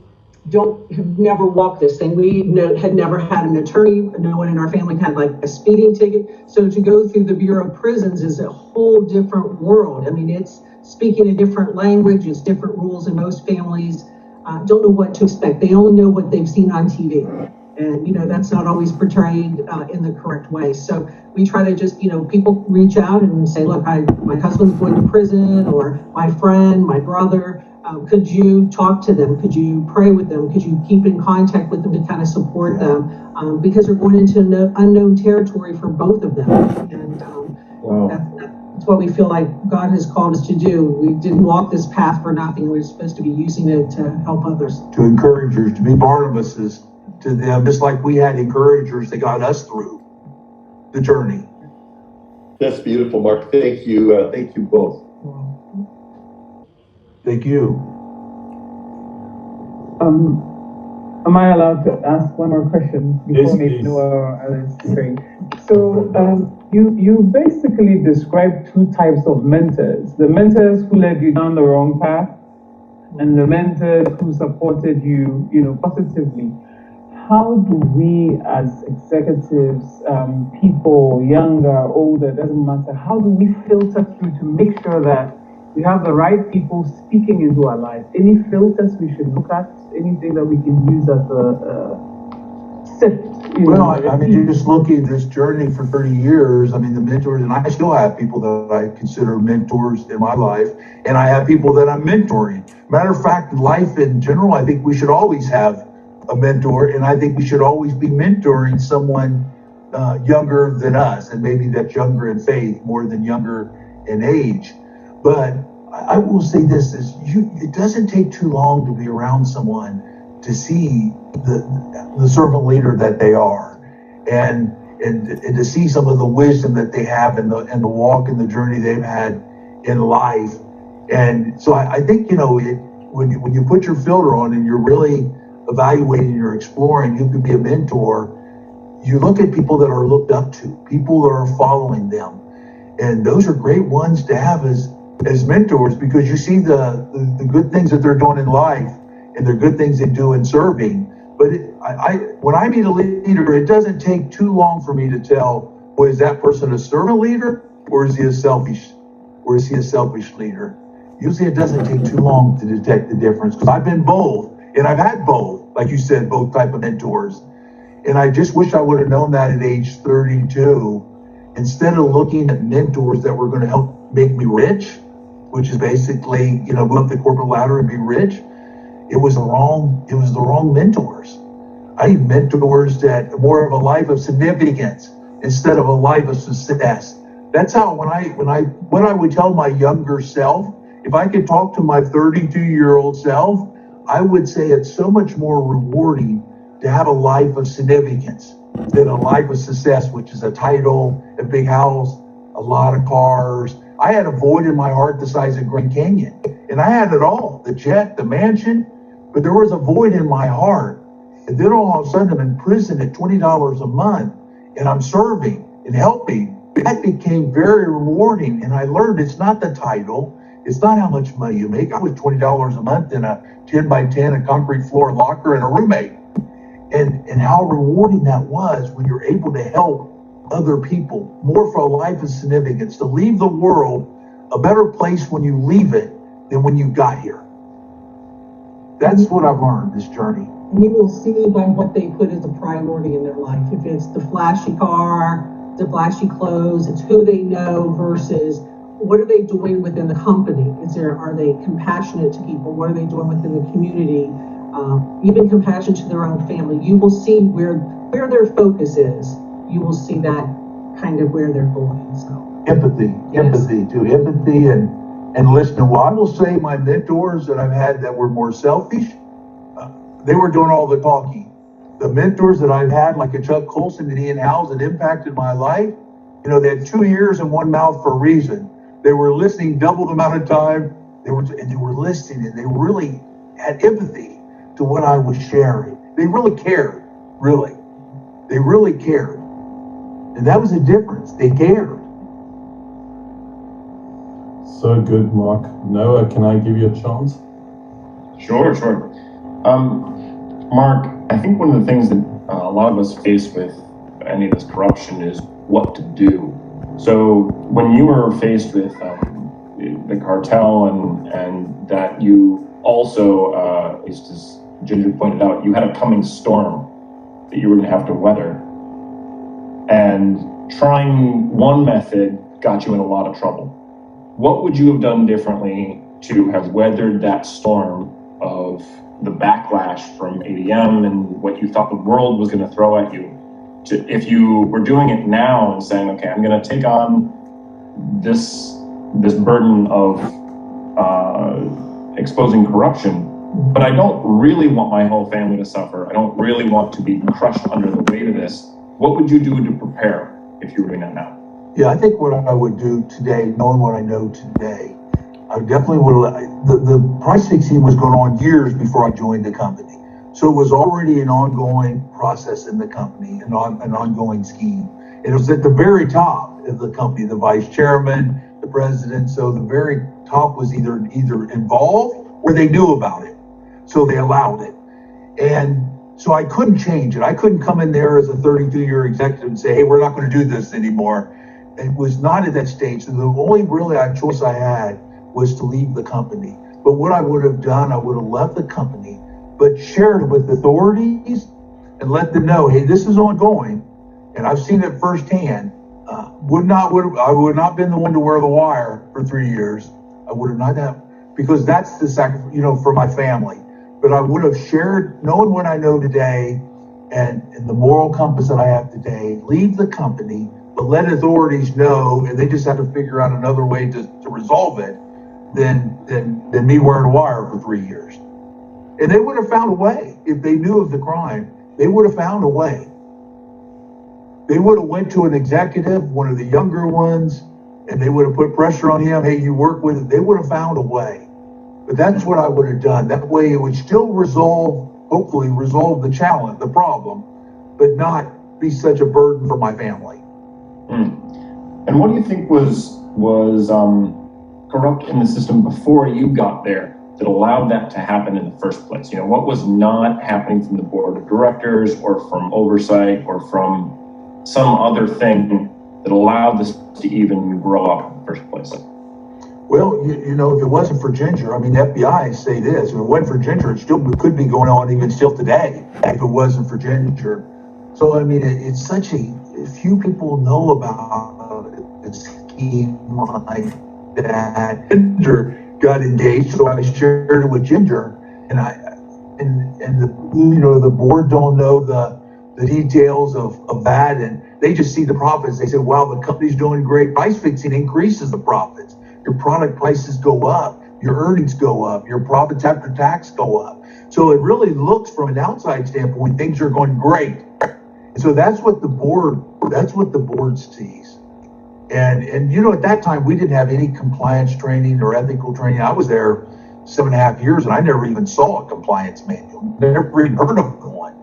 Speaker 8: have never walked this thing. We had never had an attorney. No one in our family had like a speeding ticket. So to go through the Bureau of Prisons is a whole different world. I mean, it's speaking a different language. It's different rules in most families. Don't know what to expect. They only know what they've seen on TV. And, that's not always portrayed in the correct way. So we try to just, people reach out and say, look, my husband's going to prison, or my friend, my brother. Could you talk to them? Could you pray with them? Could you keep in contact with them to kind of support them? Because they're going into unknown territory for both of them. And that's what we feel like God has called us to do. We didn't walk this path for nothing. We're supposed to be using it to help others.
Speaker 7: To encouragers, to be Barnabases to them, just like we had encouragers that got us through the journey.
Speaker 3: That's beautiful, Mark. Thank you. Thank you both.
Speaker 7: Thank you.
Speaker 4: Am I allowed to ask one more question before
Speaker 2: Yes,
Speaker 4: Alice? Great. So you basically described two types of mentors: the mentors who led you down the wrong path, and the mentors who supported you, positively. How do we, as executives, people, younger, older, doesn't matter, how do we filter through to make sure that we have the right people speaking into our lives? Any filters we should look at? Anything that we can use as a sift?
Speaker 7: You're just looking at this journey for 30 years. The mentors, and I still have people that I consider mentors in my life, and I have people that I'm mentoring. Matter of fact, in life in general, I think we should always have a mentor, and I think we should always be mentoring someone younger than us, and maybe that's younger in faith more than younger in age. But I will say this: it doesn't take too long to be around someone to see the servant leader that they are, and to see some of the wisdom that they have and the walk and the journey they've had in life. And so I think when you put your filter on and you're really evaluating, you're exploring, you could be a mentor. You look at people that are looked up to, people that are following them, and those are great ones to have as mentors, because you see the good things that they're doing in life and the good things they do in serving. But when I meet a leader, it doesn't take too long for me to tell, well, is that person a servant leader, or is he a selfish leader? Usually it doesn't take too long to detect the difference, because I've been both, and I've had both, like you said, both type of mentors. And I just wish I would have known that at age 32, instead of looking at mentors that were going to help make me rich, which is basically, go up the corporate ladder and be rich. It was the wrong mentors. I need mentors that more of a life of significance instead of a life of success. That's how what I would tell my younger self, if I could talk to my 32-year-old self, I would say it's so much more rewarding to have a life of significance than a life of success, which is a title, a big house, a lot of cars. I had a void in my heart the size of Grand Canyon, and I had it all, the jet, the mansion, but there was a void in my heart. And then all of a sudden I'm in prison at $20 a month, and I'm serving and helping. That became very rewarding, and I learned it's not the title, it's not how much money you make. I was $20 a month in a 10 by 10, a concrete floor locker, and a roommate. And how rewarding that was when you're able to help other people, more for a life of significance, to leave the world a better place when you leave it than when you got here. That's what I've learned this journey.
Speaker 8: And you will see by what they put as a priority in their life. If it's the flashy car, the flashy clothes, it's who they know versus what are they doing within the company? Are they compassionate to people? What are they doing within the community? Even compassion to their own family. You will see where their focus is. You will see that kind of where they're going. So
Speaker 7: empathy and listening. Well, I will say my mentors that I've had that were more selfish, they were doing all the talking. The mentors that I've had, like a Chuck Colson and Ian Howes, that impacted my life, they had 2 ears and 1 mouth for a reason. They were listening double the amount of time. They were listening, and they really had empathy to what I was sharing. They really cared, really. They really cared. And that was the difference. They cared.
Speaker 2: So good, Mark. Noah, can I give you a chance?
Speaker 5: Sure. Mark, I think one of the things that a lot of us face with any of this corruption is what to do. So when you were faced with the cartel and that you also, as Ginger pointed out, you had a coming storm that you were going to have to weather. And trying one method got you in a lot of trouble. What would you have done differently to have weathered that storm of the backlash from ADM and what you thought the world was going to throw at you? If you were doing it now and saying, okay, I'm going to take on this burden of exposing corruption, but I don't really want my whole family to suffer. I don't really want to be crushed under the weight of this. What would you do to prepare if you were doing that now?
Speaker 7: Yeah, I think what I would do today, knowing what I know today, I definitely would. The price fixing was going on years before I joined the company. So it was already an ongoing process in the company, an ongoing scheme. It was at the very top of the company, the vice chairman, the president. So the very top was either involved or they knew about it. So they allowed it. And so I couldn't change it. I couldn't come in there as a 32-year executive and say, hey, we're not going to do this anymore. It was not at that stage. So the only really choice I had was to leave the company. But what I would have done, I would have left the company, but shared it with authorities and let them know, hey, this is ongoing, and I've seen it firsthand. I would not been the one to wear the wire for 3 years. I would have not have, because that's the sacrifice, for my family. But I would have shared, knowing what I know today and the moral compass that I have today, leave the company, but let authorities know, and they just have to figure out another way to resolve it than me wearing a wire for 3 years. And they would have found a way. If they knew of the crime, they would have found a way. They would have went to an executive, one of the younger ones, and they would have put pressure on him. Hey, you work with it. They would have found a way. But that's what I would have done. That way it would still hopefully resolve the challenge, the problem, but not be such a burden for my family.
Speaker 5: And what do you think was corrupt in the system before you got there that allowed that to happen in the first place? What was not happening from the board of directors or from oversight or from some other thing that allowed this to even grow up in the first place?
Speaker 7: Well, if it wasn't for Ginger, the FBI say this, if it wasn't for Ginger, it still could be going on even still today if it wasn't for Ginger. So, it's such few people know about a scheme like that. Ginger got engaged, so I shared it with Ginger, and and the board don't know the details of that, and they just see the profits. They say, wow, the company's doing great. Price fixing increases the profits. Your product prices go up, your earnings go up, your profits after tax go up. So it really looks from an outside standpoint, things are going great. And so that's what the board sees. And at that time we didn't have any compliance training or ethical training. I was there 7.5 years and I never even saw a compliance manual. Never even heard of one.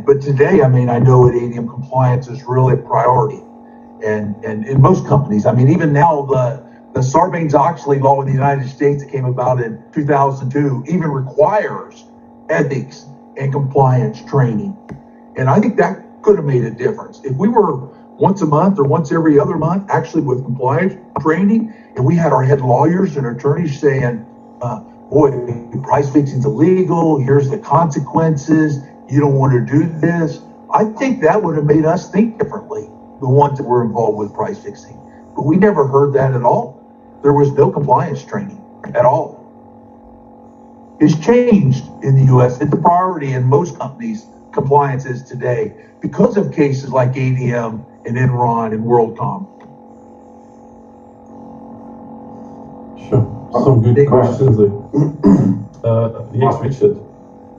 Speaker 7: But today, I know at ADM compliance is really a priority. And in most companies, even now the Sarbanes-Oxley law in the United States that came about in 2002 even requires ethics and compliance training. And I think that could have made a difference. If we were once a month or once every other month, actually with compliance training, and we had our head lawyers and attorneys saying, boy, price fixing's illegal, here's the consequences, you don't want to do this. I think that would have made us think differently, the ones that were involved with price fixing. But we never heard that at all. There was no compliance training at all. It's changed in the US. It's a priority in most companies, compliance is today, because of cases like ADM and Enron and WorldCom.
Speaker 2: Sure. Some good questions there. Yes, Richard.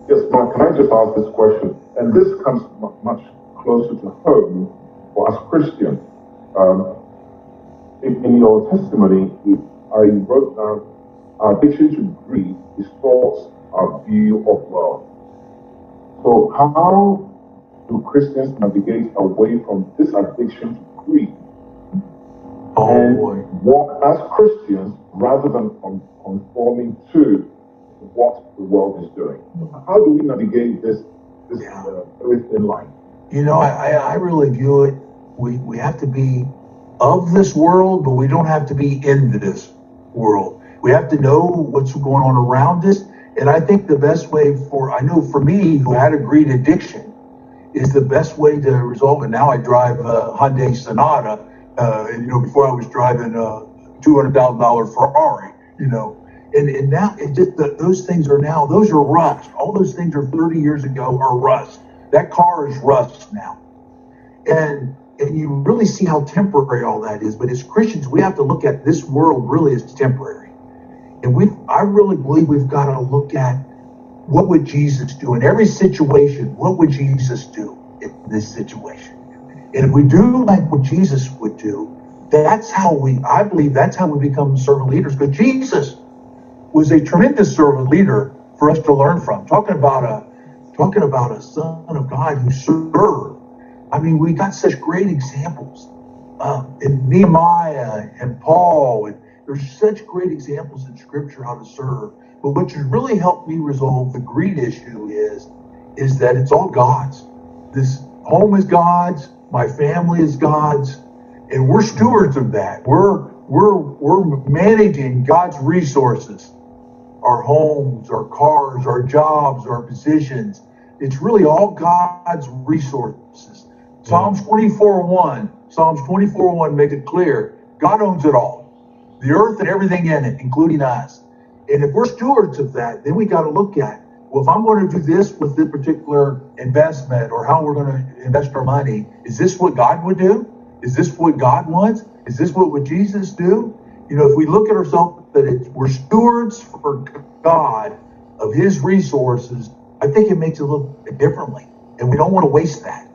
Speaker 6: Yes, Mark, can I just ask this question? And this comes much closer to home for us Christians. In your testimony, I wrote down, our addiction to greed distorts our view of wealth. So how do Christians navigate away from this addiction to greed and walk as Christians rather than conforming to what the world is doing? How do we navigate this very thin line?
Speaker 7: I really view it, we have to be of this world, but we don't have to be in this world. We have to know what's going on around us. And I think the best way for me, who had a greed addiction, is the best way to resolve it. Now I drive a Hyundai Sonata, before I was driving a $200,000 Ferrari, and now it just, those things are now, those are rust. All those things are 30 years ago are rust. That car is rust now. And you really see how temporary all that is. But as Christians, we have to look at this world really as temporary. And I really believe we've got to look at what would Jesus do in every situation. What would Jesus do in this situation? And if we do like what Jesus would do, I believe that's how we become servant leaders. Because Jesus was a tremendous servant leader for us to learn from. Talking about a son of God who served. We got such great examples in Nehemiah and Paul, and there's such great examples in Scripture how to serve. But what should really help me resolve the greed issue is that it's all God's. This home is God's, my family is God's, and we're stewards of that. We're managing God's resources, our homes, our cars, our jobs, our positions. It's really all God's resources. Psalms 24:1 make it clear, God owns it all. The earth and everything in it, including us. And if we're stewards of that, then we got to look at, well, if I'm going to do this with this particular investment or how we're going to invest our money, is this what God would do? Is this what God wants? Is this what would Jesus do? If we look at ourselves that we're stewards for God of his resources, I think it makes it look differently. And we don't want to waste that.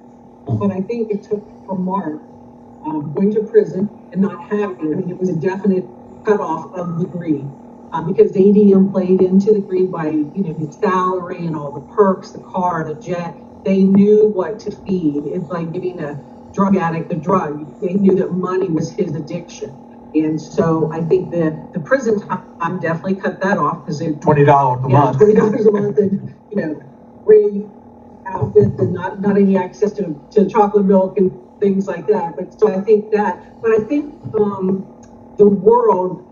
Speaker 8: But I think it took for Mark going to prison and not having, it was a definite cutoff of the greed. Because ADM played into the greed by, his salary and all the perks, the car, the jet. They knew what to feed. It's like giving a drug addict a drug. They knew that money was his addiction. And so I think the prison time definitely cut that off because it
Speaker 7: $20 a month.
Speaker 8: $20 a month, and great outfits and not any access to chocolate milk and things like that. But so I think the world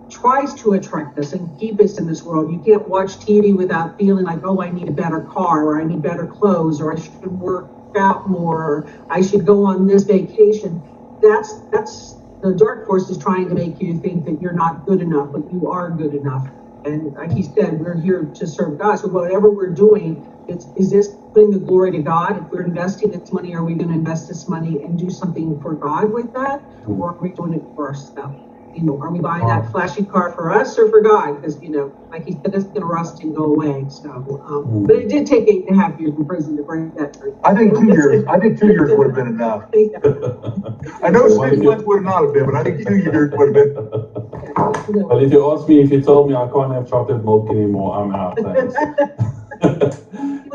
Speaker 8: tries to attract us and keep us in this world. You can't watch TV without feeling like, oh, I need a better car, or I need better clothes, or I should work out more, or I should go on this vacation. That's the dark force is trying to make you think that you're not good enough, but you are good enough. And like he said, we're here to serve God. So whatever we're doing, is this bring the glory to God? If we're investing this money, are we going to invest this money and do something for God with that? Or are we doing it for ourselves? You know, are we buying that flashy car for us or for God? Because, you know, like he said, it's going to rust and go away. So, but it did take 8.5 years in prison to bring that through.
Speaker 7: I think 2 years. I think 2 years would have been enough. I know 6 months would not have been, but I think 2 years would have been.
Speaker 2: But if you ask me, if you told me I can't have chocolate milk anymore, I'm out. Thanks.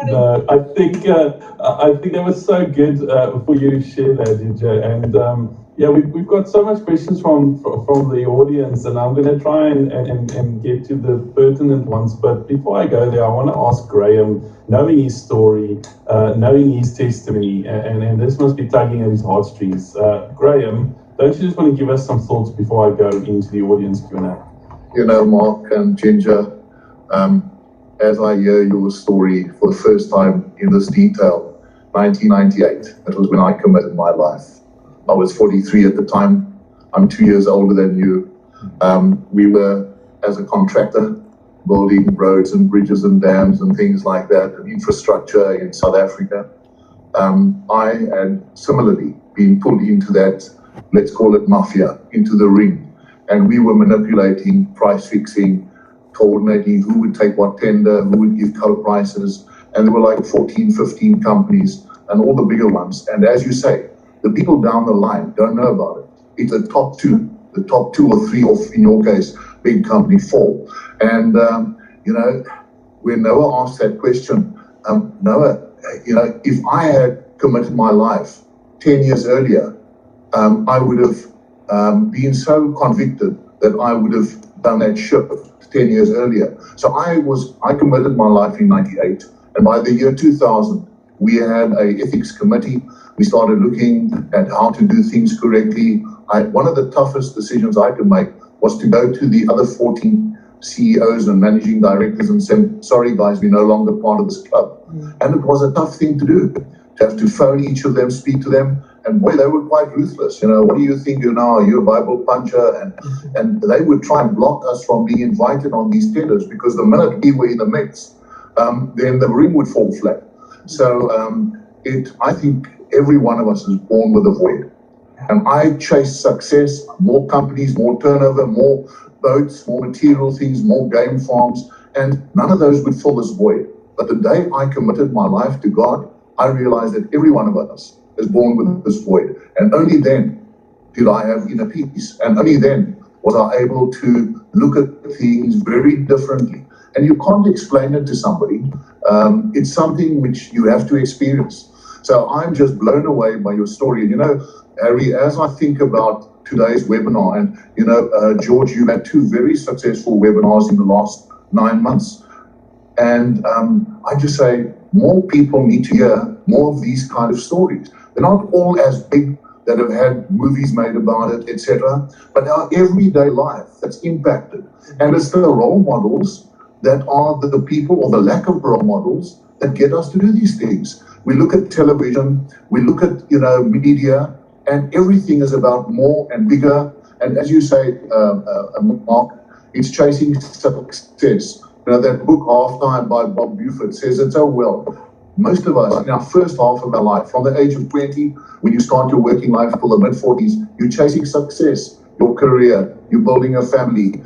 Speaker 2: No, I think that was so good for you to share that, DJ. And yeah, we've got so much questions from the audience, and I'm going to try and get to the pertinent ones. But before I go there, I want to ask Graham, knowing his story, knowing his testimony, and this must be tugging at his heartstrings. Graham, don't you just want to give us some thoughts before I go into the audience Q&A?
Speaker 1: You know, Mark and Ginger, as I hear your story for the first time in this detail, 1998, that was when I committed my life. I was 43 at the time. I'm 2 years older than you. We were, as a contractor, building roads and bridges and dams and things like that, and infrastructure in South Africa. I had similarly been pulled into that, let's call it mafia, into the ring. And we were manipulating, price fixing, coordinating who would take what tender, who would give color prices. And there were like 14, 15 companies and all the bigger ones. And as you say, the people down the line don't know about it. It's the top two or three, or in your case, big company 4. And, you know, when Noah asked that question, Noah, you know, if I had committed my life 10 years earlier, I would have been so convicted that I would have done that shift 10 years earlier. So I committed my life in 98. And by the year 2000, we had a ethics committee. We started looking at how to do things correctly. One of the toughest decisions I could make was to go to the other 14 CEOs and managing directors and say, sorry guys, we're no longer part of this club. And it was a tough thing to do, to have to phone each of them, speak to them. And boy, they were quite ruthless. You know, what do you think you know? You're a Bible puncher. And they would try and block us from being invited on these tenders, because the minute we were in the mix, then the ring would fall flat. So I think every one of us is born with a void. And I chased success, more companies, more turnover, more boats, more material things, more game farms, and none of those would fill this void. But the day I committed my life to God, I realized that every one of us is born with this void. And only then did I have inner peace. And only then was I able to look at things very differently. And you can't explain it to somebody. It's something which you have to experience. So I'm just blown away by your story. And you know, Harry, as I think about today's webinar, and you know, George, you've had 2 very successful webinars in the last 9 months. And I just say, more people need to hear more of these kind of stories. They're not all as big, that have had movies made about it, etc., but our everyday life that's impacted. And it's the role models that are the people, or the lack of role models, that get us to do these things. We look at television, we look at, you know, media, and everything is about more and bigger. And as you say, Mark, it's chasing success. You know, that book, Halftime by Bob Buford, says it so well. Most of us, in our first half of our life, from the age of 20, when you start your working life till the mid-40s, you're chasing success, your career, you're building a family,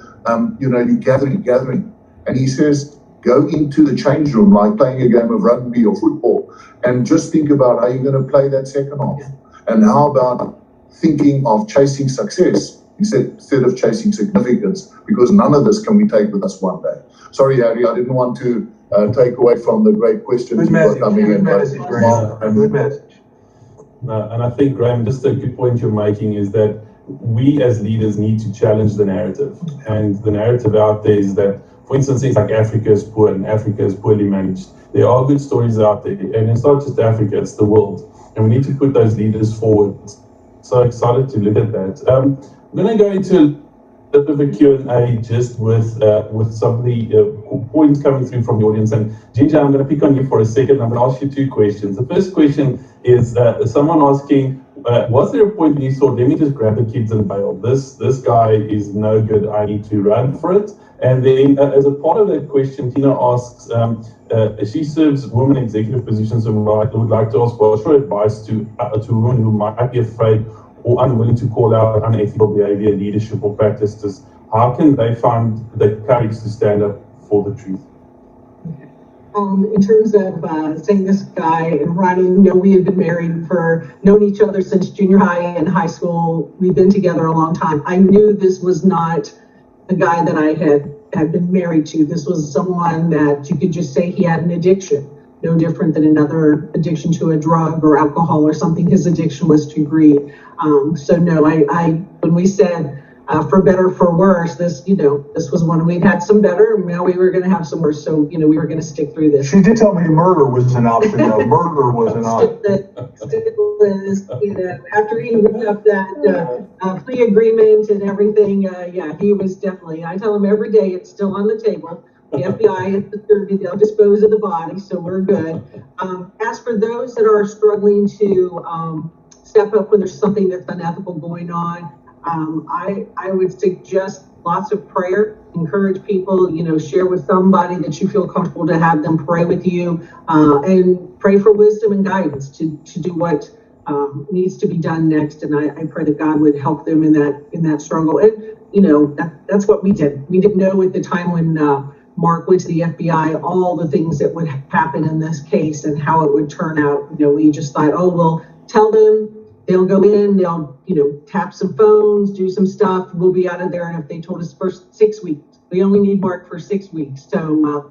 Speaker 1: you know, you're gathering. And he says, go into the change room like playing a game of rugby or football, and just think about how you're going to play that second half. And how about thinking of chasing success instead of chasing significance, because none of this can we take with us one day. Sorry, Harry, I didn't want to take away from the great questions you were coming in.
Speaker 7: Good message.
Speaker 2: And I think, Graham, just a good point you're making is that we as leaders need to challenge the narrative. And the narrative out there is that, for instance, things like Africa is poor and Africa is poorly managed. There are good stories out there, and it's not just Africa, it's the world. And we need to put those leaders forward. So excited to look at that. I'm going to go into a bit of a Q&A just with some of the points coming through from the audience. And Ginger, I'm going to pick on you for a second. I'm going to ask you 2 questions. The first question is someone asking, was there a point when you thought, let me just grab the kids and bail? This guy is no good, I need to run for it. And then, as a part of that question, Tina asks, she serves women in executive positions and would like to ask, what's your advice to women who might be afraid or unwilling to call out unethical behavior, leadership, or practices? How can they find the courage to stand up for the truth?
Speaker 8: In terms of saying this guy and Ronnie, we had been married known each other since junior high and high school. We've been together a long time. I knew this was not a guy that I had been married to. This was someone that you could just say he had an addiction, no different than another addiction to a drug or alcohol or something. His addiction was to greed. So no, I when we said, for better, for worse, this was one we'd had some better, and now we were going to have some worse. So, we were going to stick through this.
Speaker 7: She did tell me murder was an option, though. Murder was an option.
Speaker 8: After he ripped up that plea agreement and everything, he was definitely, I tell him every day it's still on the table. The FBI at the 30, they'll dispose of the body, so we're good. As for those that are struggling to step up when there's something that's unethical going on, I would suggest lots of prayer, encourage people, share with somebody that you feel comfortable to have them pray with you, and pray for wisdom and guidance to do what needs to be done next. And I pray that God would help them in that struggle. And, that's what we did. We didn't know at the time when Mark went to the FBI, all the things that would happen in this case and how it would turn out. We just thought, oh, well, tell them. They'll go in, they'll, tap some phones, do some stuff, we'll be out of there. And if they told us for 6 weeks, we only need Mark for 6 weeks. So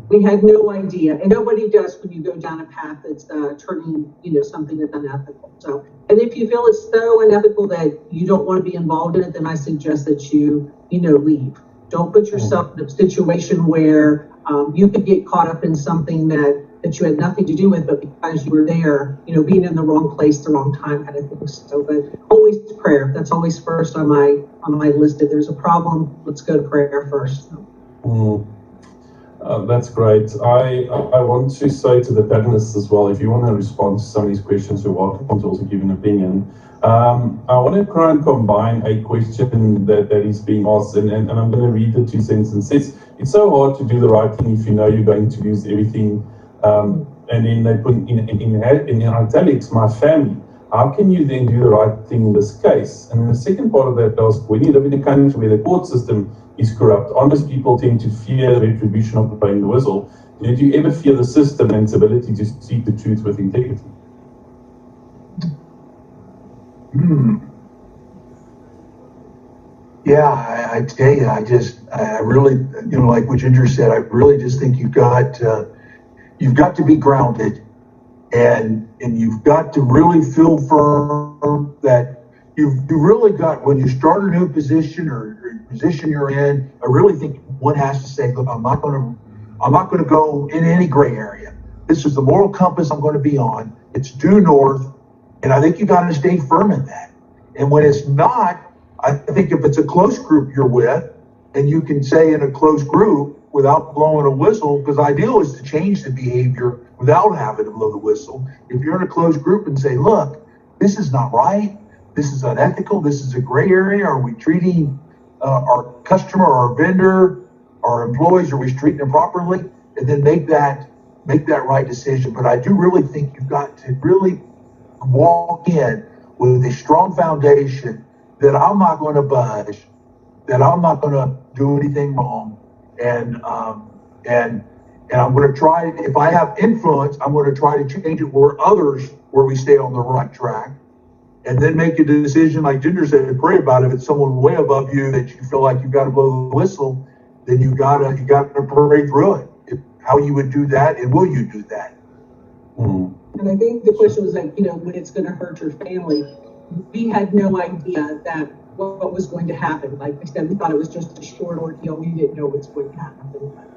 Speaker 8: we had no idea. And nobody does when you go down a path that's turning, something that's unethical. So, and if you feel it's so unethical that you don't want to be involved in it, then I suggest that you, leave. Don't put yourself in a situation where you could get caught up in something that you had nothing to do with, but because you were there, being in the wrong place, the wrong time, kind of thing. So, but always prayer. That's always first on my list. If there's a problem, let's go to prayer first.
Speaker 2: That's great. I want to say to the panelists as well, if you want to respond to some of these questions, you're welcome to also give an opinion. I want to try and combine a question that is being asked, and I'm going to read the 2 sentences. It's so hard to do the right thing if you know you're going to lose everything. And then they put in italics, my family. How can you then do the right thing in this case? And then the second part of that asks, when you live in a country where the court system is corrupt, honest people tend to fear the retribution of blowing the whistle. Did you ever fear the system and its ability to speak the truth with integrity?
Speaker 7: Yeah, I tell you, I really, like what Ginger said, I really just think you've got to be grounded, and you've got to really feel firm that you've really got, when you start a new position or position you're in, I really think one has to say, look, I'm not going to go in any gray area. This is the moral compass I'm going to be on. It's due north, and I think you got to stay firm in that. And when it's not, I think if it's a close group you're with, and you can say in a close group without blowing a whistle, because ideal is to change the behavior without having to blow the whistle. If you're in a closed group and say, look, this is not right, this is unethical, this is a gray area, are we treating our customer, our vendor, our employees, are we treating them properly? And then make that right decision. But I do really think you've got to really walk in with a strong foundation that I'm not going to budge, that I'm not going to do anything wrong. And I'm going to try, if I have influence, I'm going to try to change it where we stay on the right track. And then make a decision, like Ginger said, and pray about it. If it's someone way above you that you feel like you've got to blow the whistle, then you got to pray through it. How you would do that, and will you do that?
Speaker 8: And I think the question was like, when it's going to hurt your family. We had no idea that what was going to happen. Like I said, we thought it was just a short ordeal. We didn't know what's going to happen. But,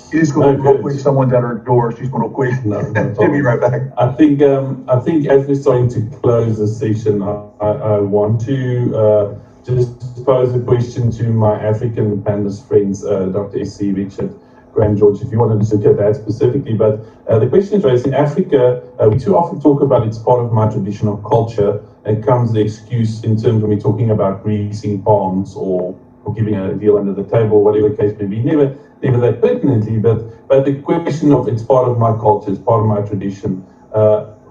Speaker 7: She's going to go quick. Someone's at her door. She's going to quit.
Speaker 2: No,
Speaker 7: She'll be right back.
Speaker 2: I think as we're starting to close the session, I want to just pose a question to my African panelist friends, Dr. S.C. Richard. Graham, George, if you wanted to look at that specifically. But the question is raised in Africa, we too often talk about it's part of my traditional culture, and comes the excuse in terms when we're talking about greasing palms or giving a deal under the table, whatever the case may be, never that pertinently, but the question of it's part of my culture, it's part of my tradition.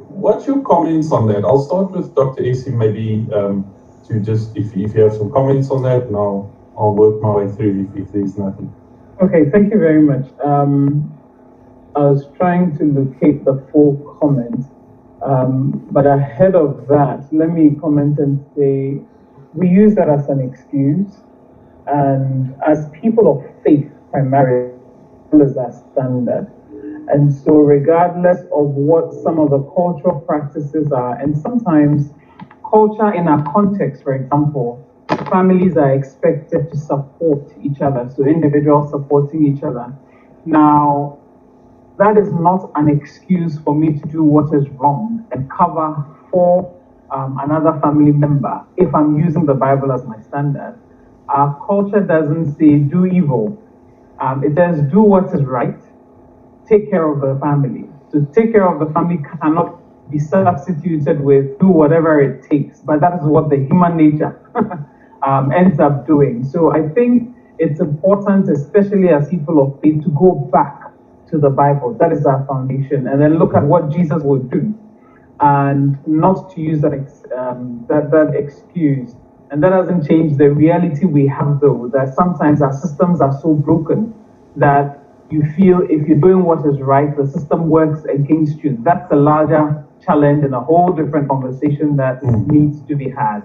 Speaker 2: What's your comments on that? I'll start with Dr. Essie, maybe to just, if you have some comments on that, and I'll work my way through if there's nothing.
Speaker 4: Okay, thank you very much. I was trying to locate the full comment, but ahead of that, let me comment and say, we use that as an excuse, and as people of faith, primarily, as our standard. And so regardless of what some of the cultural practices are, and sometimes culture in our context, for example, families are expected to support each other, so individuals supporting each other. Now, that is not an excuse for me to do what is wrong and cover for another family member if I'm using the Bible as my standard. Our culture doesn't say do evil. It says do what is right, take care of the family. So take care of the family cannot be substituted with do whatever it takes, but that is what the human nature ends up doing. So I think it's important, especially as people of faith, to go back to the Bible. That is our foundation, and then look at what Jesus would do, and not to use that excuse. And that doesn't change the reality we have, though, that sometimes our systems are so broken that you feel if you're doing what is right, the system works against you. That's a larger challenge and a whole different conversation that needs to be had.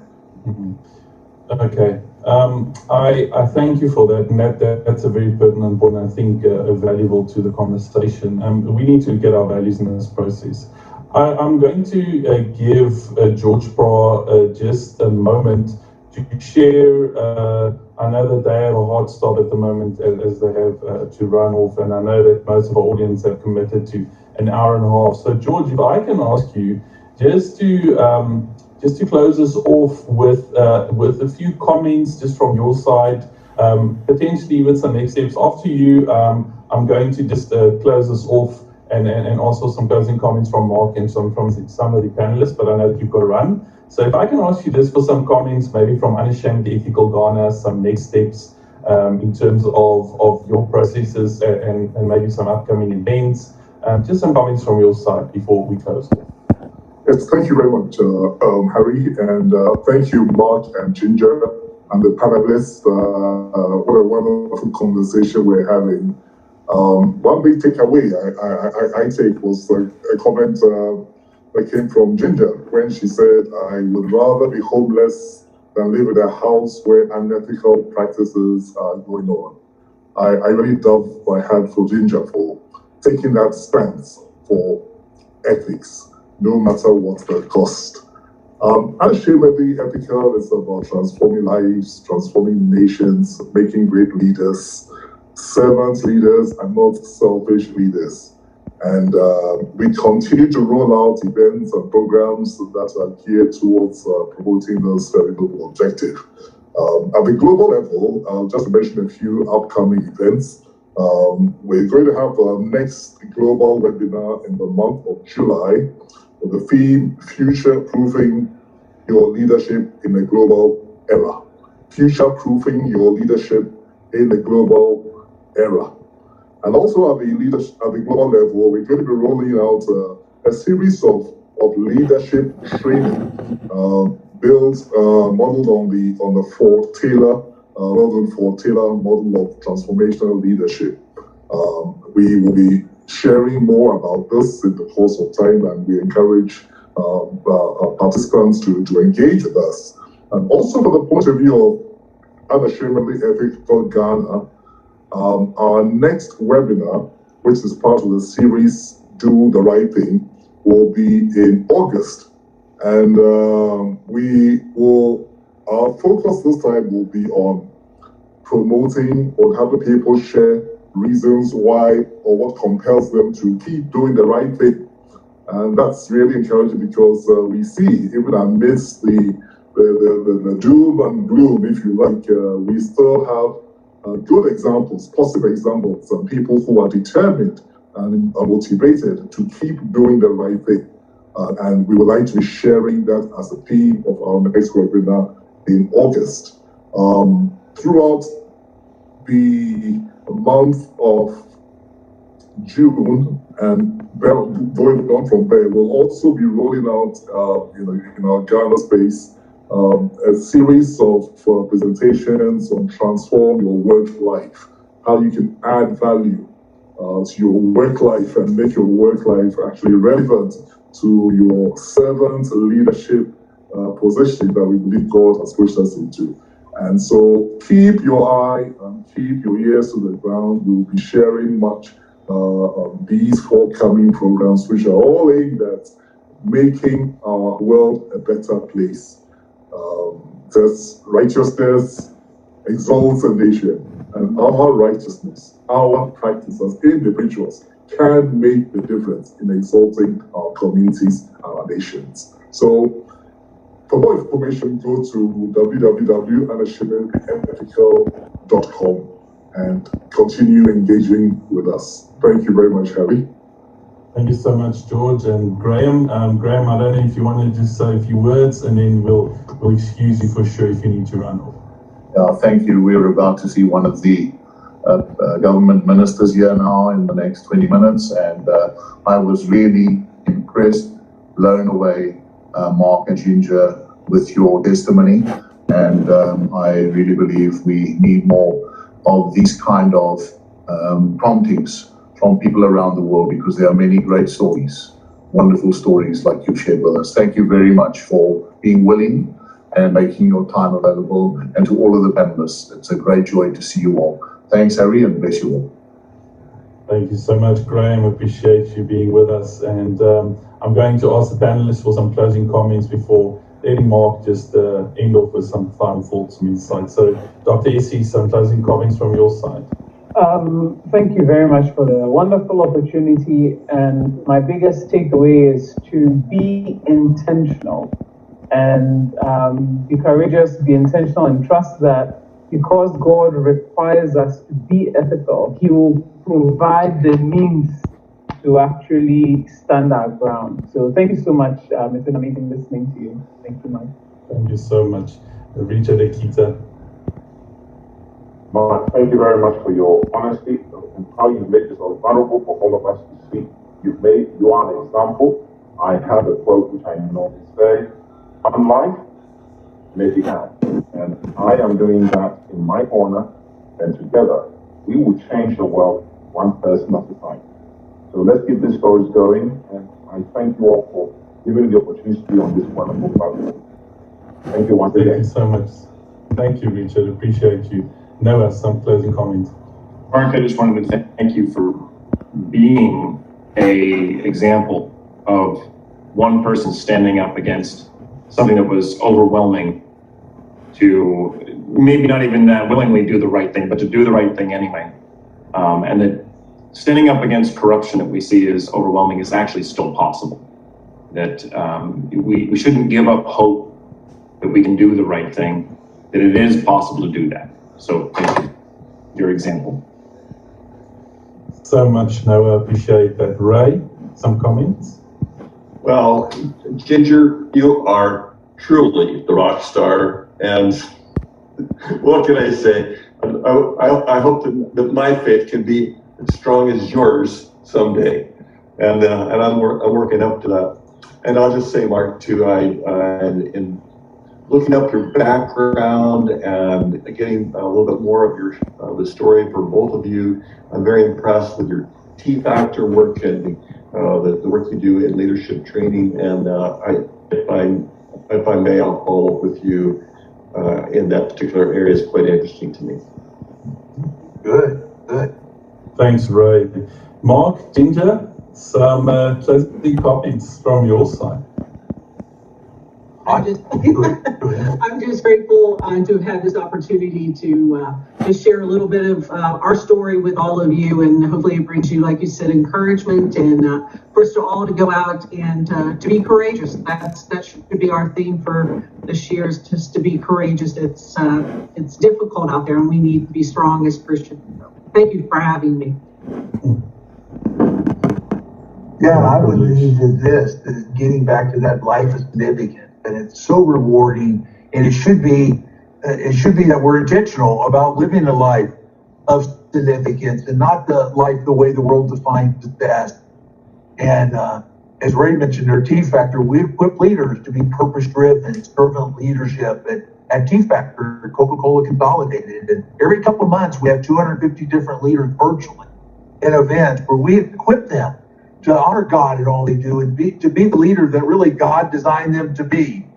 Speaker 2: Okay. I thank you for that, and that's a very pertinent point, I think valuable to the conversation. We need to get our values in this process. I'm going to give George Pra just a moment to share. I know that they have a hard stop at the moment as they have to run off, and I know that most of our audience have committed to an hour and a half. So George, if I can ask you just to close us off with a few comments just from your side, potentially with some next steps. After you, I'm going to just close us off and also some closing comments from Mark and from some of the panelists, but I know that you've got to run. So if I can ask you just for some comments, maybe from Unashamed Ethical Ghana, some next steps in terms of your processes and maybe some upcoming events. Just some comments from your side before we close.
Speaker 1: Yes, thank you very much, Harry, and thank you, Mark and Ginger, and the panelists. What a wonderful conversation we're having. One big takeaway I take was a comment that came from Ginger when she said, I would rather be homeless than live in a house where unethical practices are going on. I really dove my hat for Ginger for taking that stance for ethics, no matter what the cost. Unashamedly ethical is about transforming lives, transforming nations, making great leaders, servant leaders, and not selfish leaders. And we continue to roll out events and programs that are geared towards promoting this very noble objective. At the global level, just to mention a few upcoming events, we're going to have our next global webinar in the month of July with the theme, Future-Proofing Your Leadership in a Global Era. Future-Proofing Your Leadership in a Global Era. And also at the global level, we're going to be rolling out a series of leadership training modeled on the four Taylor model of transformational leadership. We will be sharing more about this in the course of time, and we encourage participants to engage with us. And also from the point of view of Unashamedly Ethical Ghana, our next webinar, which is part of the series Do the Right Thing, will be in August. And our focus this time will be on promoting or having people share reasons why or what compels them to keep doing the right thing. And that's really encouraging because we see, even amidst the doom and gloom, if you like, we still have good examples, positive examples, and people who are determined and are motivated to keep doing the right thing. And we would like to be sharing that as a theme of our next webinar in August. Throughout the month of June and going on from there, we'll also be rolling out, in our Ghana space, a series of presentations on transform your work life, how you can add value to your work life and make your work life actually relevant to your servant leadership position that we believe God has pushed us into. And so keep your eye and keep your ears to the ground. We'll be sharing much on these forthcoming programs, which are all aimed at making our world a better place. This righteousness exalts a nation, and our righteousness, our practice as individuals, can make the difference in exalting our communities, our nations. So, for more information, go to www.unashamedlyethical.com and continue engaging with us. Thank you very much, Harry.
Speaker 2: Thank you so much, George and Graham. Graham, I don't know if you want to just say a few words, and then we'll excuse you for sure if you need to run off.
Speaker 1: Thank you. We're about to see one of the government ministers here now in the next 20 minutes, and I was really impressed, blown away, Mark and Ginger, with your testimony, and I really believe we need more of these kind of promptings from people around the world, because there are many great stories, wonderful stories like you've shared with us. Thank you very much for being willing and making your time available, and to all of the panelists. It's a great joy to see you all. Thanks, Harry, and bless you all.
Speaker 2: Thank you so much, Graham. Appreciate you being with us. And I'm going to ask the panelists for some closing comments before letting Mark just end off with some final thoughts and insights. So, Dr. Essie, some closing comments from your side.
Speaker 4: Thank you very much for the wonderful opportunity. And my biggest takeaway is to be intentional and be courageous, be intentional, and trust that because God requires us to be ethical, He will provide the means to actually stand our ground. So thank you so much. It's been amazing listening to you. Thank you, Mike.
Speaker 2: Thank you so much. Richard Akita.
Speaker 6: Mark, thank you very much for your honesty and how you made yourself vulnerable for all of us to see. You are an example. I have a quote which I normally say, "On life, make it count." And I am doing that in my corner, and together we will change the world one person at a time. So let's keep these stories going, and I thank you all for giving me the opportunity to be on this wonderful platform. Thank you once again.
Speaker 2: Thank you so much. Thank you, Richard. Appreciate you. Noah, some closing comments.
Speaker 5: Mark, I just wanted to thank you for being an example of one person standing up against something that was overwhelming, to maybe not even willingly do the right thing, but to do the right thing anyway. And that standing up against corruption that we see as overwhelming is actually still possible. That we shouldn't give up hope that we can do the right thing, that it is possible to do that. So thank you, your example.
Speaker 2: So much, Noah. Appreciate that. Ray, some comments?
Speaker 9: Well, Ginger, you are truly the rock star, and what can I say? I hope that my faith can be as strong as yours someday, and I'm working up to that. And I'll just say, Mark, too, in looking up your background and getting a little bit more of the story for both of you, I'm very impressed with your T-Factor work and the work you do in leadership training. And if I may, I'll follow up with you in that particular area. Is quite interesting to me.
Speaker 7: Good, good.
Speaker 2: Thanks, Ray. Mark, Ginger, some closing comments from your side.
Speaker 8: I'm just grateful to have this opportunity to share a little bit of our story with all of you, and hopefully it brings you, like you said, encouragement, and for us all to go out and to be courageous. That should be our theme for this year, is just to be courageous. It's difficult out there, and we need to be strong as Christians. Thank you for having me.
Speaker 7: Yeah, I would leave with this, that getting back to that life is significant, and it's so rewarding, and it should be that we're intentional about living a life of significance and not the life the way the world defines it as. And as Ray mentioned, our T Factor, we equip leaders to be purpose-driven, servant leadership. At T Factor, Coca-Cola Consolidated, and every couple of months we have 250 different leaders virtually in events where we equip them to honor God in all they do and to be the leader that really God designed them to be.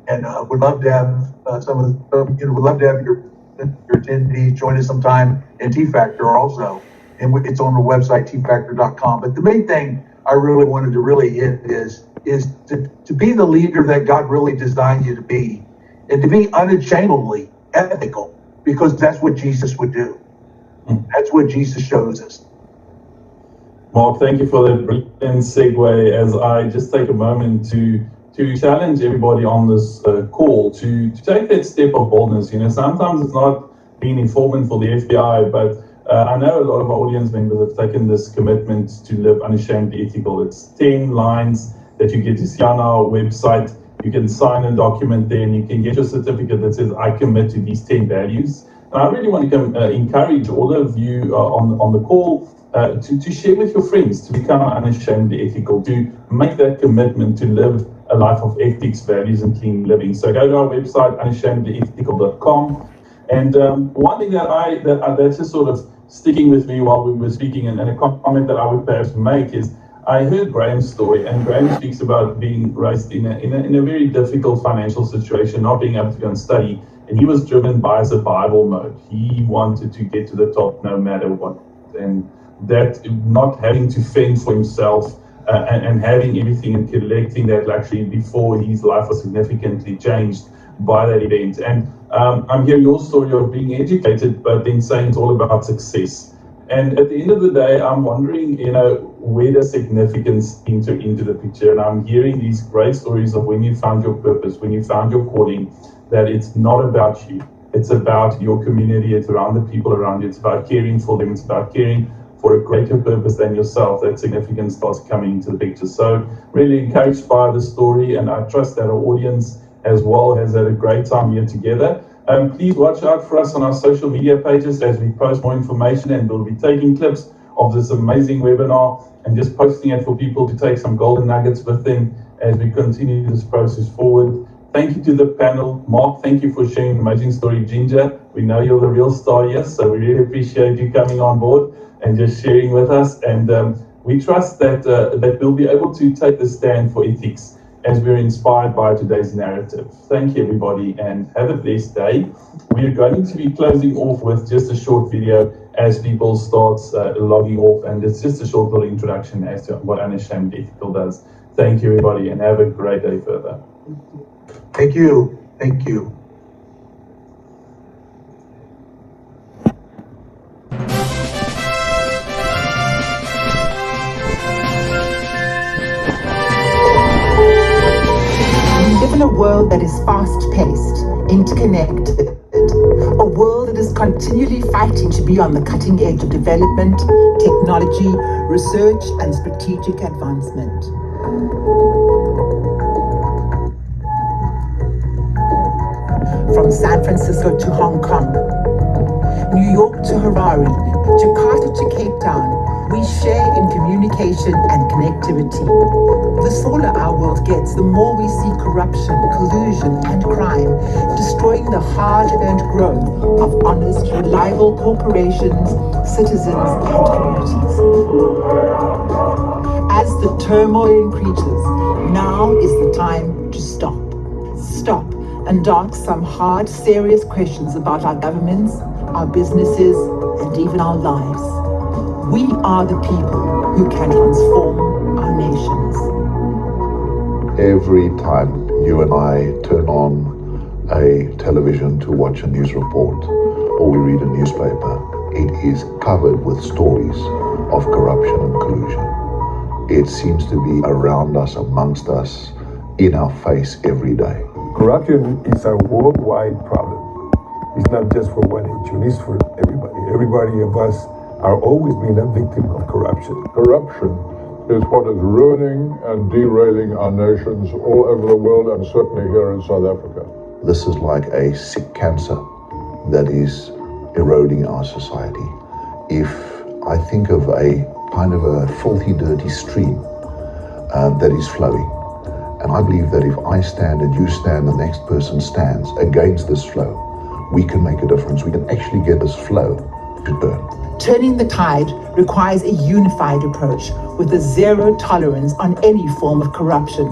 Speaker 7: And would love to have would love to have your attendees join us sometime in T Factor also. And it's on the website, tfactor.com. But the main thing I really wanted to really hit is to be the leader that God really designed you to be, and to be unashamedly ethical, because that's what Jesus would do. That's what Jesus shows us.
Speaker 2: Mark, thank you for that brilliant segue, as I just take a moment to challenge everybody on this call to take that step of boldness. You know, sometimes it's not being informant for the FBI, but I know a lot of our audience members have taken this commitment to live unashamedly ethical. It's 10 lines that you get to see on our website. You can sign a document there, and you can get your certificate that says, I commit to these 10 values. And I really want to encourage all of you on the call to share with your friends, to become unashamedly ethical, to make that commitment to live a life of ethics, values, and clean living. So go to our website, unashamedlyethical.com. And one thing that's just sort of sticking with me while we were speaking, and a comment that I would perhaps make is, I heard Graham's story, and Graham speaks about being raised in a very difficult financial situation, not being able to go and study, and he was driven by survival mode. He wanted to get to the top no matter what, and that not having to fend for himself and having everything and collecting that luxury before his life was significantly changed by that event. And I'm hearing your story of being educated, but then saying it's all about success. And at the end of the day, I'm wondering, where does significance enter into the picture? And I'm hearing these great stories of when you found your purpose, when you found your calling, that it's not about you. It's about your community. It's around the people around you. It's about caring for them. It's about caring for a greater purpose than yourself. That significance starts coming into the picture. So really encouraged by the story, and I trust that our audience as well has had a great time here together. Please watch out for us on our social media pages as we post more information, and we'll be taking clips of this amazing webinar and just posting it for people to take some golden nuggets with them as we continue this process forward. Thank you to the panel. Mark, thank you for sharing an amazing story. Ginger, we know you're the real star here, so we really appreciate you coming on board and just sharing with us. And we trust that we'll be able to take the stand for ethics as we're inspired by today's narrative. Thank you, everybody, and have a blessed day. We're going to be closing off with just a short video as people start logging off, and it's just a short little introduction as to what Unashamed Ethical does. Thank you, everybody, and have a great day further.
Speaker 7: Thank you. Thank you.
Speaker 10: In a world that is fast-paced, interconnected, a world that is continually fighting to be on the cutting edge of development, technology, research, and strategic advancement. From San Francisco to Hong Kong, New York to Harare, Jakarta to Cape Town, we share in communication and connectivity. The smaller our world gets, the more we see corruption, collusion, and crime, destroying the hard-earned growth of honest, reliable corporations, citizens, and communities. As the turmoil increases, now is the time to stop. Stop and ask some hard, serious questions about our governments, our businesses, and even our lives. We are the people who can transform our nations.
Speaker 6: Every time
Speaker 1: you and I turn on a television to watch a news report or we read a newspaper, it is covered with stories of corruption and collusion. It seems to be around us, amongst us, in our face every day.
Speaker 11: Corruption is a worldwide problem. It's not just for one nation, it's for everybody. Everybody of us are always being a victim of corruption.
Speaker 6: Corruption is what is ruining and derailing our nations all over the world, and certainly here in South Africa.
Speaker 1: This is like a sick cancer that is eroding our society. If I think of a kind of a filthy, dirty stream that is flowing, and I believe that if I stand and you stand, the next person stands against this flow, we can make a difference. We can actually get this flow to turn.
Speaker 10: Turning the tide requires a unified approach with a zero tolerance on any form of corruption.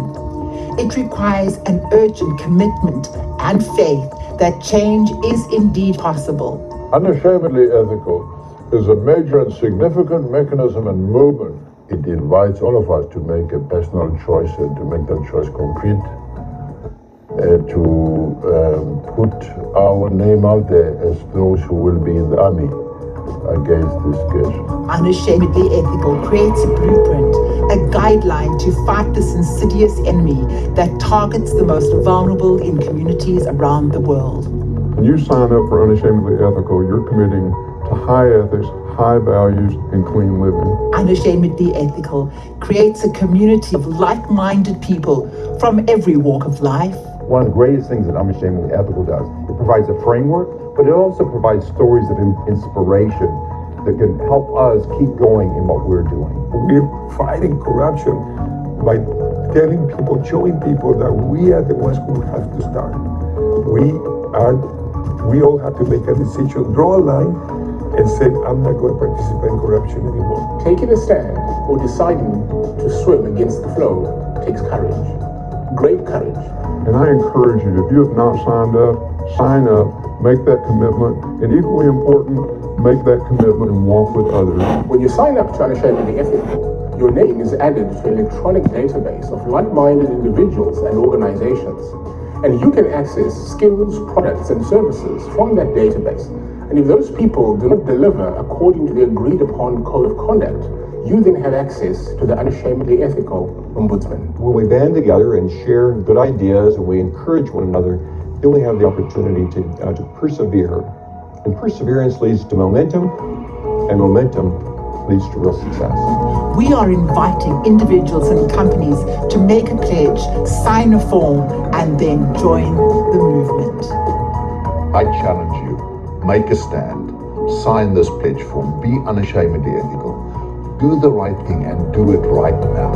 Speaker 10: It requires an urgent commitment and faith that change is indeed possible.
Speaker 6: Unashamedly ethical is a major and significant mechanism and movement. It invites all of us to make a personal choice and to make that choice concrete, to put our name out there as those who will be in the army against this case.
Speaker 10: Unashamedly Ethical creates a blueprint, a guideline to fight this insidious enemy that targets the most vulnerable in communities around the world.
Speaker 6: When you sign up for Unashamedly Ethical, you're committing to high ethics, high values, and clean living.
Speaker 10: Unashamedly Ethical creates a community of like-minded people from every walk of life.
Speaker 12: One of the greatest things that Unashamedly Ethical does, it provides a framework, but it also provides stories of inspiration that can help us keep going in what we're doing.
Speaker 11: We're fighting corruption by telling people, showing people that we are the ones who have to start. We all have to make a decision, draw a line, and say, I'm not going to participate in corruption anymore.
Speaker 13: Taking a stand or deciding to swim against the flow takes courage, great courage.
Speaker 6: And I encourage you, if you have not signed up, sign up, make that commitment, and equally important, make that commitment and walk with others.
Speaker 13: When you sign up to Unashamedly Ethical, your name is added to an electronic database of like-minded individuals and organizations. And you can access skills, products, and services from that database. And if those people do not deliver according to the agreed upon code of conduct, you then have access to the Unashamedly Ethical Ombudsman.
Speaker 12: When we band together and share good ideas and we encourage one another, then we have the opportunity to persevere. And perseverance leads to momentum, and momentum leads to real success.
Speaker 10: We are inviting individuals and companies to make a pledge, sign a form, and then join the movement.
Speaker 1: I challenge you, make a stand, sign this pledge form, be unashamedly ethical, do the right thing and do it right now.